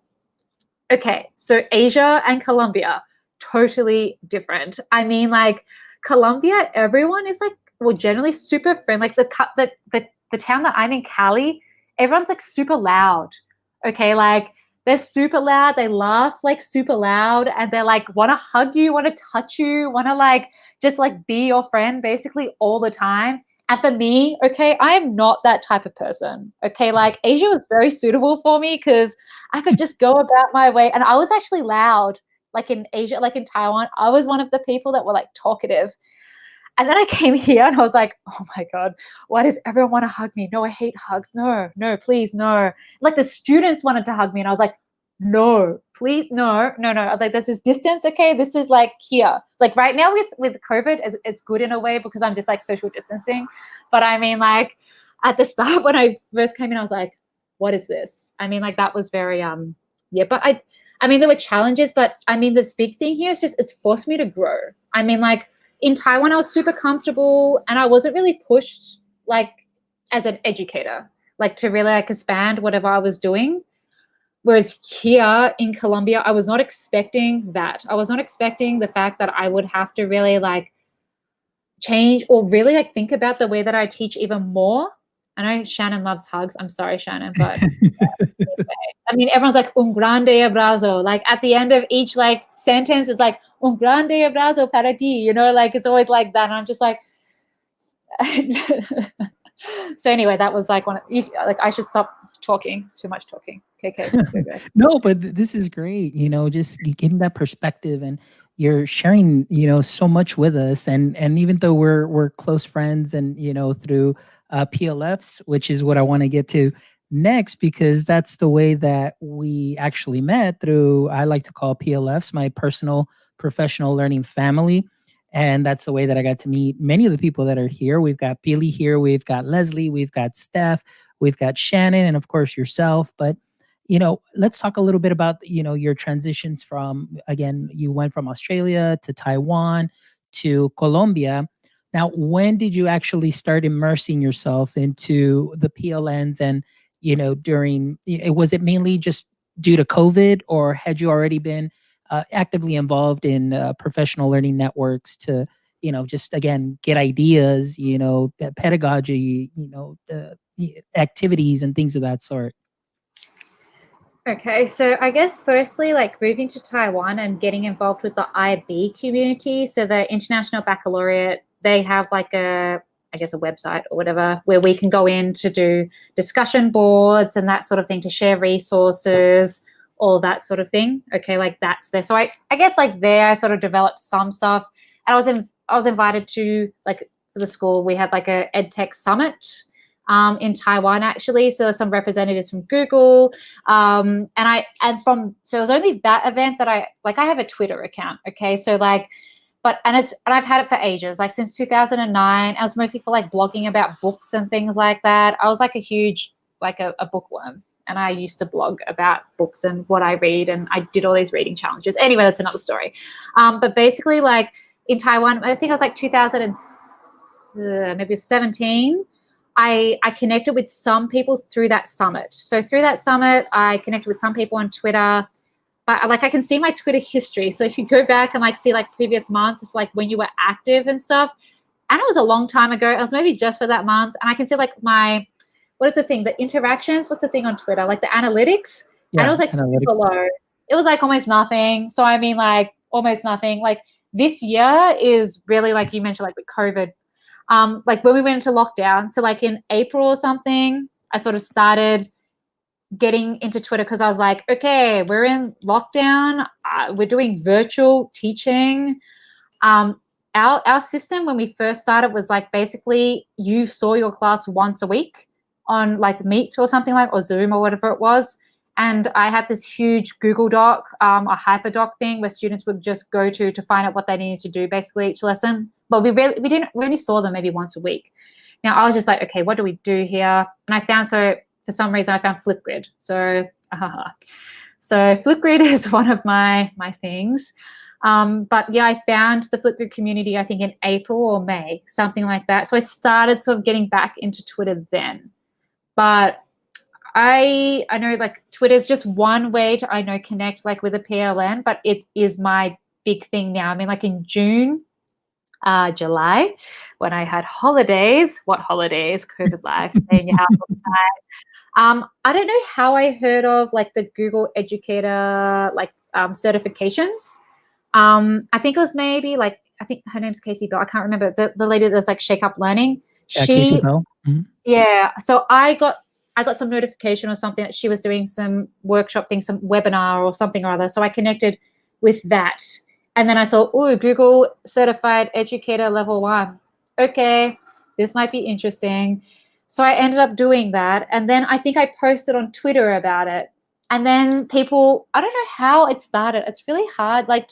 okay. So Asia and Colombia, totally different. I mean, like Colombia, everyone is like well generally super friendly. Like the town that I'm in, Cali, everyone's like super loud. Okay, like they're super loud. They laugh like super loud, and they're like want to hug you, want to touch you, want to like just like be your friend basically all the time. And for me, okay, I am not that type of person. Okay, like Asia was very suitable for me because I could just go about my way, and I was actually loud. Like in Asia, like in Taiwan, I was one of the people that were like talkative. And then I came here and I was like, oh my God, why does everyone want to hug me? No, I hate hugs. No, no, please, no. Like the students wanted to hug me and I was like, no, please, no, no, no. I was like, this is distance, okay? This is like here. Like right now with COVID, it's good in a way because I'm just like social distancing. But I mean like at the start when I first came in, I was like, what is this? I mean like that was very, yeah, but I mean, there were challenges, but I mean, this big thing here is just it's forced me to grow. I mean, like in Taiwan, I was super comfortable and I wasn't really pushed like as an educator, like to really like expand whatever I was doing. Whereas here in Colombia, I was not expecting that. I was not expecting the fact that I would have to really like change or really like think about the way that I teach even more. I know Shannon loves hugs. I'm sorry, Shannon, but I mean, everyone's like un grande abrazo. Like at the end of each like sentence is like un grande abrazo para ti. You know, like it's always like that. And I'm just like. So anyway, that was like like I should stop talking. It's too much talking. Okay. No, but this is great. Just getting that perspective, and you're sharing, so much with us. And even though we're close friends, and through PLFs, which is what I want to get to next, because that's the way that we actually met through. I like to call PLFs my personal professional learning family. And that's the way that I got to meet many of the people that are here. We've got Billy here, we've got Leslie, we've got Steph, we've got Shannon, and of course yourself. But let's talk a little bit about your transitions from, again, you went from Australia to Taiwan to Colombia. Now, when did you actually start immersing yourself into the PLNs? And was it mainly just due to COVID, or had you already been actively involved in professional learning networks to just again get ideas, pedagogy, the activities and things of that sort? Okay, so I guess firstly, like moving to Taiwan and getting involved with the IB community, so the International Baccalaureate, they have like I guess a website or whatever where we can go in to do discussion boards and that sort of thing, to share resources, all that sort of thing. Okay, like that's there. So I guess like there I sort of developed some stuff. And I was invited to, like, for the school, we had like a EdTech summit in Taiwan actually. So some representatives from Google, so it was only that event that I have a Twitter account. Okay, so like, and I've had it for ages, like since 2009. I was mostly for like blogging about books and things like that. I was like a huge, like a bookworm, and I used to blog about books and what I read, and I did all these reading challenges. Anyway, that's another story. But basically, like in Taiwan, I think it was like 2000 and maybe 17. I connected with some people through that summit. So through that summit, I connected with some people on Twitter. But like I can see my Twitter history. So if you go back and like see like previous months, it's like when you were active and stuff. And it was a long time ago. It was maybe just for that month. And I can see like what is the thing? The interactions. What's the thing on Twitter? Like the analytics. And it Yeah, was like super analytics. low. It was like almost nothing. So I mean, like almost nothing. Like this year is really, like you mentioned, like with COVID. Like when we went into lockdown. So like in April or something, I sort of started getting into Twitter because I was like, okay, we're in lockdown. We're doing virtual teaching. Our system when we first started was like basically you saw your class once a week on like Meet or something like, or Zoom or whatever it was. And I had this huge Google Doc, a HyperDoc thing where students would just go to find out what they needed to do basically each lesson. But we only saw them maybe once a week. Now I was just like, okay, what do we do here? And for some reason I found Flipgrid. So Flipgrid is one of my things. But yeah, I found the Flipgrid community, I think in April or May, something like that. So I started sort of getting back into Twitter then. But I know like Twitter is just one way to connect like with a PLN, but it is my big thing now. I mean, like in June, July, when I had holidays. What holidays? COVID life, stay in your house all the time. I don't know how I heard of like the Google Educator like certifications. I think it was maybe like, I think her name's Casey Bell. I can't remember the lady that's like Shake Up Learning. Yeah, Casey Bell. Mm-hmm. Yeah. So I got some notification or something that she was doing some workshop thing, some webinar or something or other. So I connected with that. And then I saw, Google Certified Educator Level 1. Okay, this might be interesting. So I ended up doing that. And then I think I posted on Twitter about it. And then people, I don't know how it started. It's really hard, like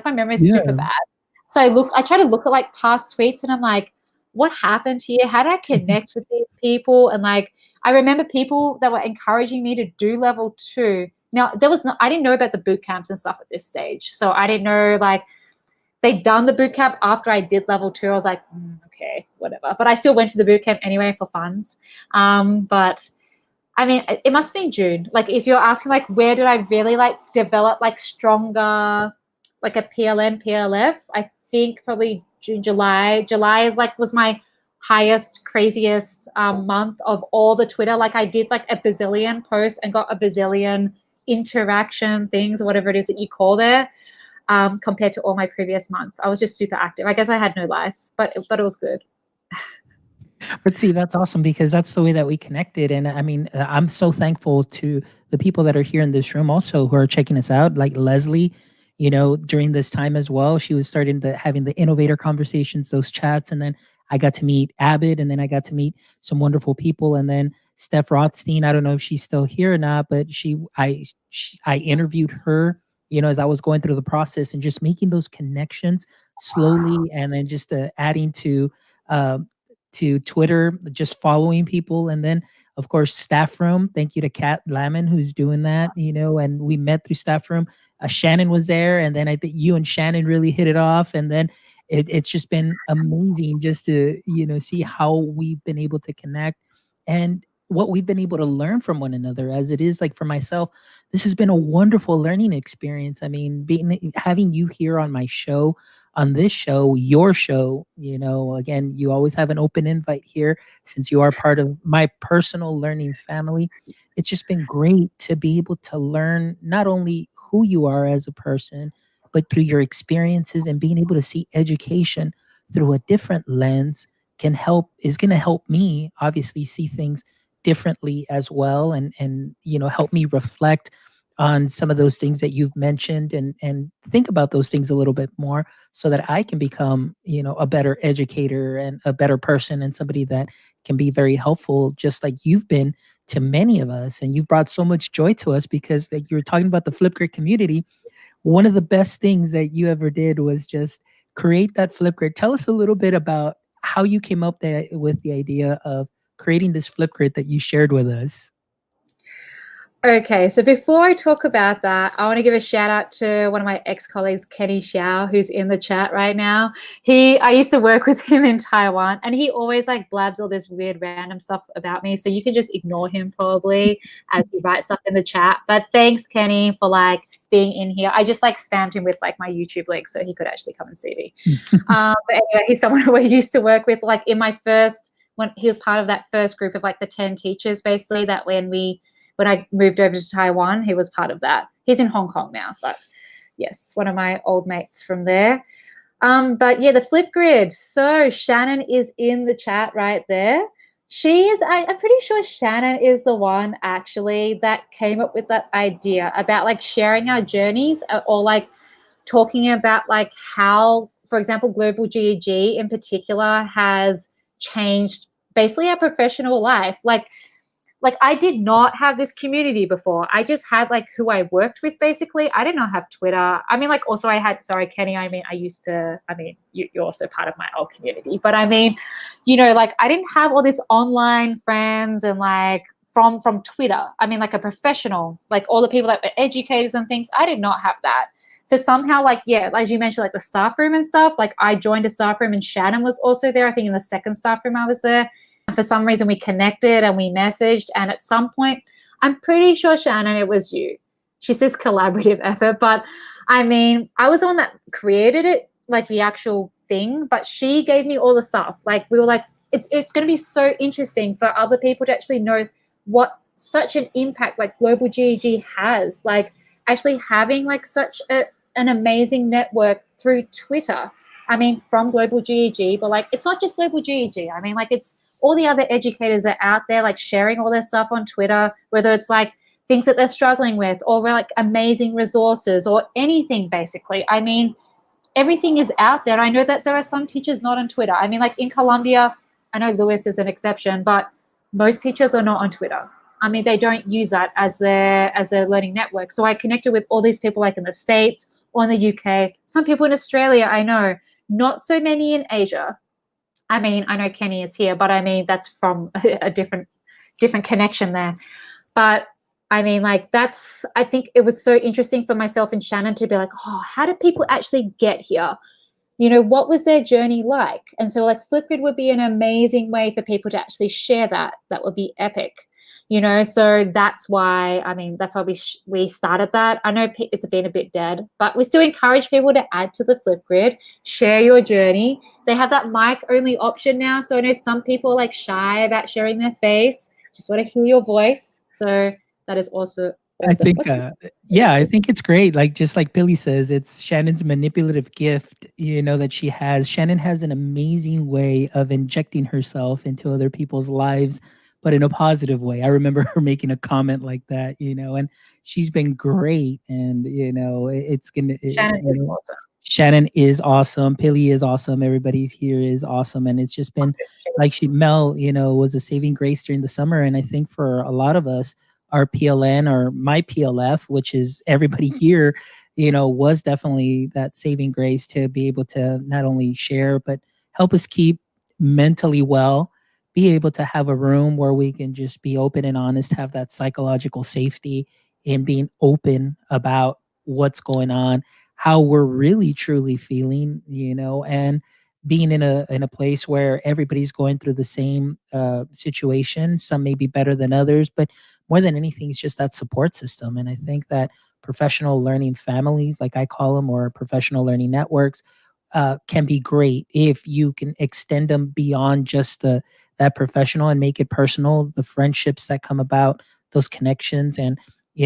my memory is super bad. So I try to look at like past tweets and I'm like, what happened here? How did I connect with these people? And like, I remember people that were encouraging me to do level 2. Now, I didn't know about the boot camps and stuff at this stage. So I didn't know, like, they'd done the boot camp after I did level 2. I was like, okay, whatever. But I still went to the boot camp anyway for funds. But I mean, it must have been June. Like, if you're asking, like, where did I really, like, develop, like, stronger, like, a PLN, PLF, I think probably June, July. July was my highest, craziest month of all the Twitter. Like, I did, like, a bazillion posts and got a bazillion interaction things, whatever it is that you call there, compared to all my previous months. I was just super active. I guess I had no life, but it was good. But see, that's awesome because that's the way that we connected. And I mean, I'm so thankful to the people that are here in this room also who are checking us out, like Leslie, during this time as well. She was starting having the innovator conversations, those chats. And then I got to meet Abbott, and then I got to meet some wonderful people. And then Steph Rothstein, I don't know if she's still here or not, but I interviewed her, as I was going through the process and just making those connections slowly. And then just adding to Twitter, just following people. And then, of course, Staff Room. Thank you to Kat Lamon, who's doing that, and we met through Staff Room. Shannon was there. And then I think you and Shannon really hit it off. And then it's just been amazing just to, see how we've been able to connect and what we've been able to learn from one another. As it is, like for myself, this has been a wonderful learning experience. I mean, having you here on my show, on this show, your show, again, you always have an open invite here since you are part of my personal learning family. It's just been great to be able to learn not only who you are as a person, but through your experiences, and being able to see education through a different lens is going to help me obviously see things differently as well, and help me reflect on some of those things that you've mentioned, and think about those things a little bit more so that I can become, a better educator and a better person and somebody that can be very helpful, just like you've been to many of us. And you've brought so much joy to us because, like you were talking about the Flipgrid community, one of the best things that you ever did was just create that Flipgrid. Tell us a little bit about how you came up with the idea of creating this Flipgrid that you shared with us. Okay, so before I talk about that, I want to give a shout out to one of my ex-colleagues, Kenny Xiao, who's in the chat right now. I used to work with him in Taiwan, and he always like blabs all this weird random stuff about me. So you can just ignore him probably as he writes stuff in the chat. But thanks, Kenny, for like being in here. I just like spammed him with like my YouTube link so he could actually come and see me. But anyway, he's someone who I used to work with like in my when he was part of that first group of like the 10 teachers, basically, that when I moved over to Taiwan, he was part of that. He's in Hong Kong now, but yes, one of my old mates from there. But yeah, the Flipgrid. So Shannon is in the chat right there. I'm pretty sure Shannon is the one actually that came up with that idea about like sharing our journeys, or like talking about like how, for example, global GEG in particular has changed basically our professional life. Like I did not have this community before. I just had like who I worked with basically. I did not have Twitter. I mean, like also sorry, Kenny, you're also part of my old community, but I mean, like I didn't have all this online friends and like from Twitter. I mean, like a professional, like all the people that were educators and things. I did not have that. So somehow, like, yeah, as you mentioned, like the staff room and stuff, like I joined a staff room and Shannon was also there. I think in the second staff room I was there. For some reason, we connected and we messaged. And at some point, I'm pretty sure, Shannon, it was you. She says collaborative effort. But I mean, I was the one that created it, like the actual thing. But she gave me all the stuff. Like, we were like, it's going to be so interesting for other people to actually know what such an impact like global GEG has. Like, actually having like such an amazing network through Twitter. I mean, from global GEG, but like, it's not just global GEG. I mean, like, it's all the other educators are out there like sharing all their stuff on Twitter, whether it's like things that they're struggling with or like amazing resources or anything basically. I mean, everything is out there. I know that there are some teachers not on Twitter. I mean, like in Colombia, I know Lewis is an exception, but most teachers are not on Twitter. I mean, they don't use that as their learning network. So I connected with all these people like in the States or in the UK, some people in Australia, I know, not so many in Asia. I mean, I know Kenny is here, but I mean, that's from a different connection there. But I mean, like I think it was so interesting for myself and Shannon to be like, oh, how did people actually get here? What was their journey like? And so like Flipgrid would be an amazing way for people to actually share that. That would be epic. So that's why, we started that. I know it's been a bit dead, but we still encourage people to add to the Flipgrid, share your journey. They have that mic only option now. So I know some people are like shy about sharing their face, just want to hear your voice. So that is also awesome. I think it's great. Like, just like Billy says, it's Shannon's manipulative gift, that she has. Shannon has an amazing way of injecting herself into other people's lives, but in a positive way. I remember her making a comment like that, and she's been great. And, it's going to, Shannon is awesome. Shannon is awesome. Billy is awesome. Everybody's here is awesome. And it's just been like Mel, was a saving grace during the summer. And I think for a lot of us, our PLN or my PLF, which is everybody here, was definitely that saving grace to be able to not only share, but help us keep mentally well, be able to have a room where we can just be open and honest, have that psychological safety in being open about what's going on, how we're really truly feeling, and being in a place where everybody's going through the same situation. Some may be better than others, but more than anything, it's just that support system. And I think that professional learning families, like I call them, or professional learning networks, can be great if you can extend them beyond just that professional and make it personal. The friendships that come about, those connections, and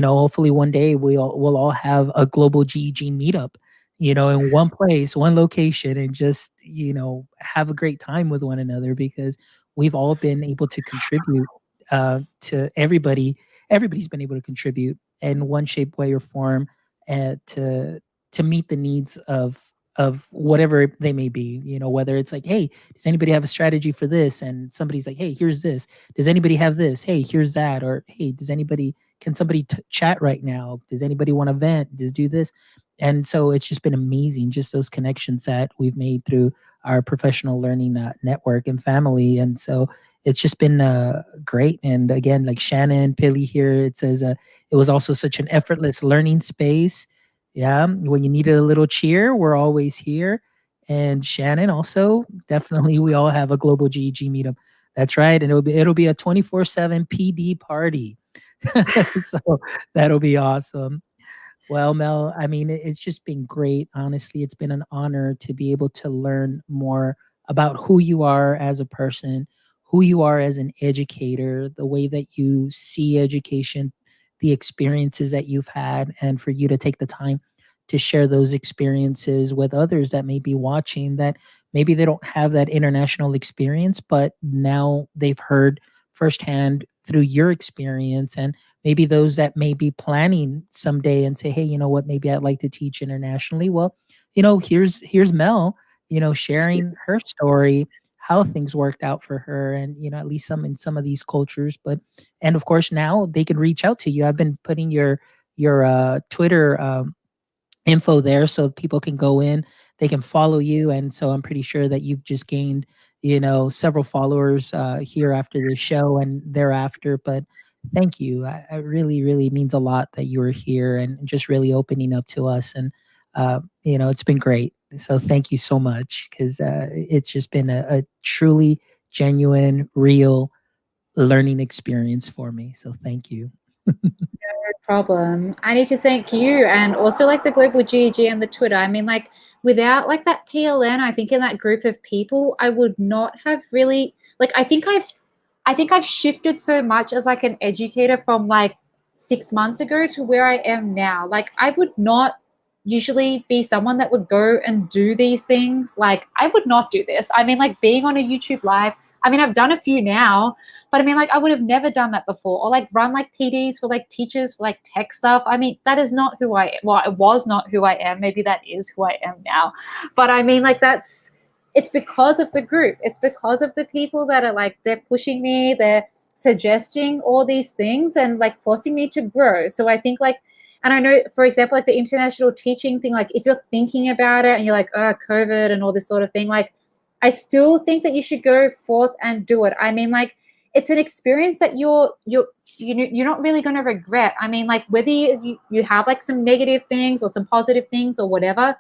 hopefully one day we'll all have a global GEG meetup, in one place, one location, and just have a great time with one another, because we've all been able to contribute to everybody. Everybody's been able to contribute in one shape, way, or form, to meet the needs of whatever they may be. Whether it's like, hey, does anybody have a strategy for this? And somebody's like, hey, here's this. Does anybody have this? Hey, here's that. Or hey, can somebody chat right now? Does anybody want to vent? Does do this? And so it's just been amazing, just those connections that we've made through our professional learning network and family. And so it's just been great. And again, like Shannon Pilly here, it says it was also such an effortless learning space. Yeah, when you needed a little cheer, we're always here. And Shannon also, definitely, we all have a global GEG meetup. That's right, and it'll be a 24/7 PD party. So that'll be awesome. Well, Mel, I mean, it's just been great. Honestly, it's been an honor to be able to learn more about who you are as a person, who you are as an educator, the way that you see education, the experiences that you've had, and for you to take the time to share those experiences with others that may be watching, that maybe they don't have that international experience, but now they've heard firsthand through your experience. And maybe those that may be planning someday and say, hey, you know what, maybe I'd like to teach internationally. Well, here's Mel, sharing her story, how things worked out for her, and at least some in some of these cultures. But and of course now they can reach out to you. I've been putting your Twitter info there so people can go in, they can follow you. And so I'm pretty sure that you've just gained several followers here after this show and thereafter. But thank you. I really, really means a lot that you were here and just really opening up to us. And it's been great. So thank you so much, because it's just been a truly genuine, real learning experience for me. So thank you. Problem. I need to thank you and also like the Global GEG and the Twitter. I mean, like without like that PLN, I think in that group of people, I would not have really like I think I've shifted so much as like an educator from like 6 months ago to where I am now. Like I would not usually be someone that would go and do these things. Like I would not do this. I mean, like being on a YouTube live, I mean, I've done a few now, but I mean, like I would have never done that before, or like run like PDs for like teachers for like tech stuff. I mean, that is not who I am. Well, it was not who I am. Maybe that is who I am now. But I mean, like it's because of the group. It's because of the people that are like, they're pushing me, they're suggesting all these things and like forcing me to grow. So I think like, and I know, for example, like the international teaching thing, like if you're thinking about it and you're like, oh, COVID and all this sort of thing, like I still think that you should go forth and do it. I mean, like it's an experience that you're not really going to regret. I mean, like whether you have like some negative things or some positive things or whatever,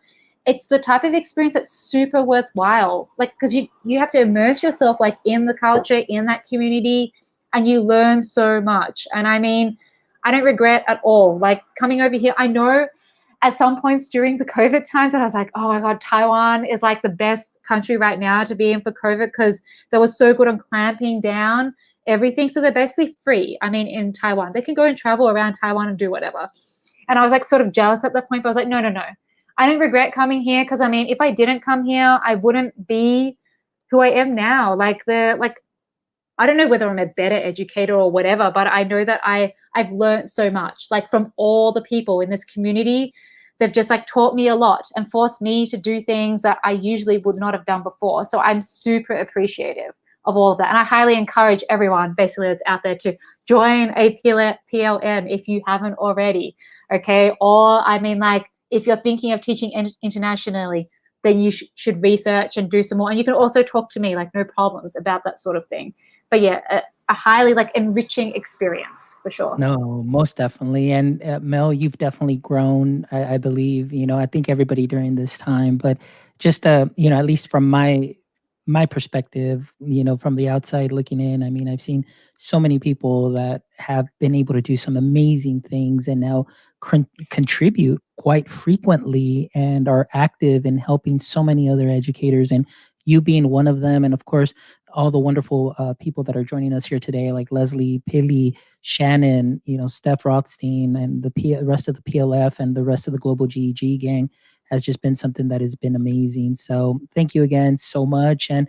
it's the type of experience that's super worthwhile. Like because you have to immerse yourself like in the culture, in that community, and you learn so much. And I mean, I don't regret at all like coming over here. I know at some points during the COVID times that I was like, oh my God, Taiwan is like the best country right now to be in for COVID because they were so good on clamping down everything. So they're basically free. I mean, in Taiwan, they can go and travel around Taiwan and do whatever. And I was like sort of jealous at that point, but I was like, no, no, no. I don't regret coming here because I mean, if I didn't come here, I wouldn't be who I am now. I don't know whether I'm a better educator or whatever, but I know that I've learned so much, like from all the people in this community. They've just like taught me a lot and forced me to do things that I usually would not have done before. So I'm super appreciative of all of that. And I highly encourage everyone basically that's out there to join a PLN if you haven't already. Okay. Or I mean, like if you're thinking of teaching internationally, then you should research and do some more. And you can also talk to me, like no problems about that sort of thing. But yeah, a highly like enriching experience for sure. No, most definitely. And Mel, you've definitely grown, I believe. I think everybody during this time, but just at least from my perspective, from the outside looking in, I mean, I've seen so many people that have been able to do some amazing things and now contribute quite frequently and are active in helping so many other educators, and you being one of them. And of course, all the wonderful people that are joining us here today, like Leslie, Pilly, Shannon, Steph Rothstein, and the rest of the PLF and the rest of the Global GEG gang, has just been something that has been amazing. So thank you again so much. And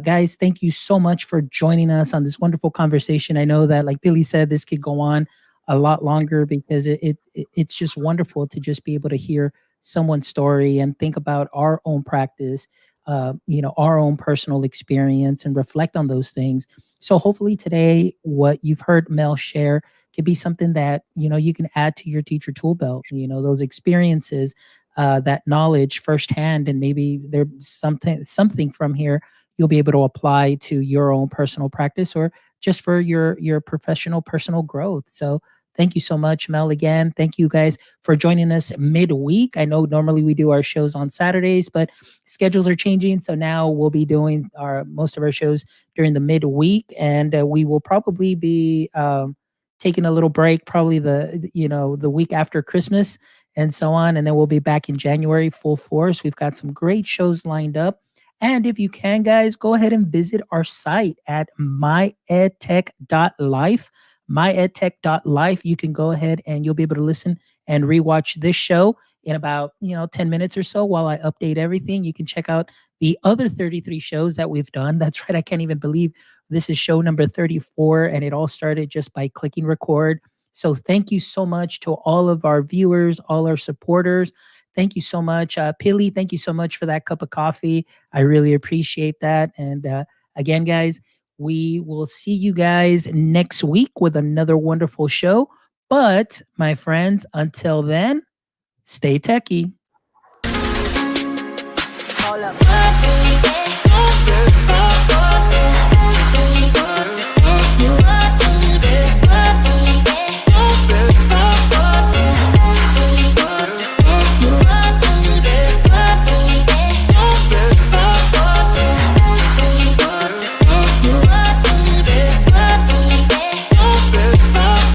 guys, thank you so much for joining us on this wonderful conversation. I know that, like Billy said, this could go on a lot longer because it's just wonderful to just be able to hear someone's story and think about our own practice, our own personal experience, and reflect on those things. So hopefully today, what you've heard Mel share could be something that you can add to your teacher tool belt. Those experiences, that knowledge firsthand, and maybe there's something from here you'll be able to apply to your own personal practice or just for your professional personal growth. So thank you so much, Mel. Again, thank you guys for joining us midweek. I know normally we do our shows on Saturdays, but schedules are changing, so now we'll be doing our most of our shows during the midweek, and we will probably be taking a little break, probably the week after Christmas and so on, and then we'll be back in January full force. We've got some great shows lined up. And if you can, guys, go ahead and visit our site at myedtech.life. Myedtech.life. You can go ahead and you'll be able to listen and rewatch this show in about 10 minutes or so while I update everything. You can check out the other 33 shows that we've done. That's right. I can't even believe this is show number 34, and it all started just by clicking record. So thank you so much to all of our viewers, all our supporters. Thank you so much. Pili, thank you so much for that cup of coffee. I really appreciate that. And again, guys, we will see you guys next week with another wonderful show. But my friends, until then, stay techie. Hold up.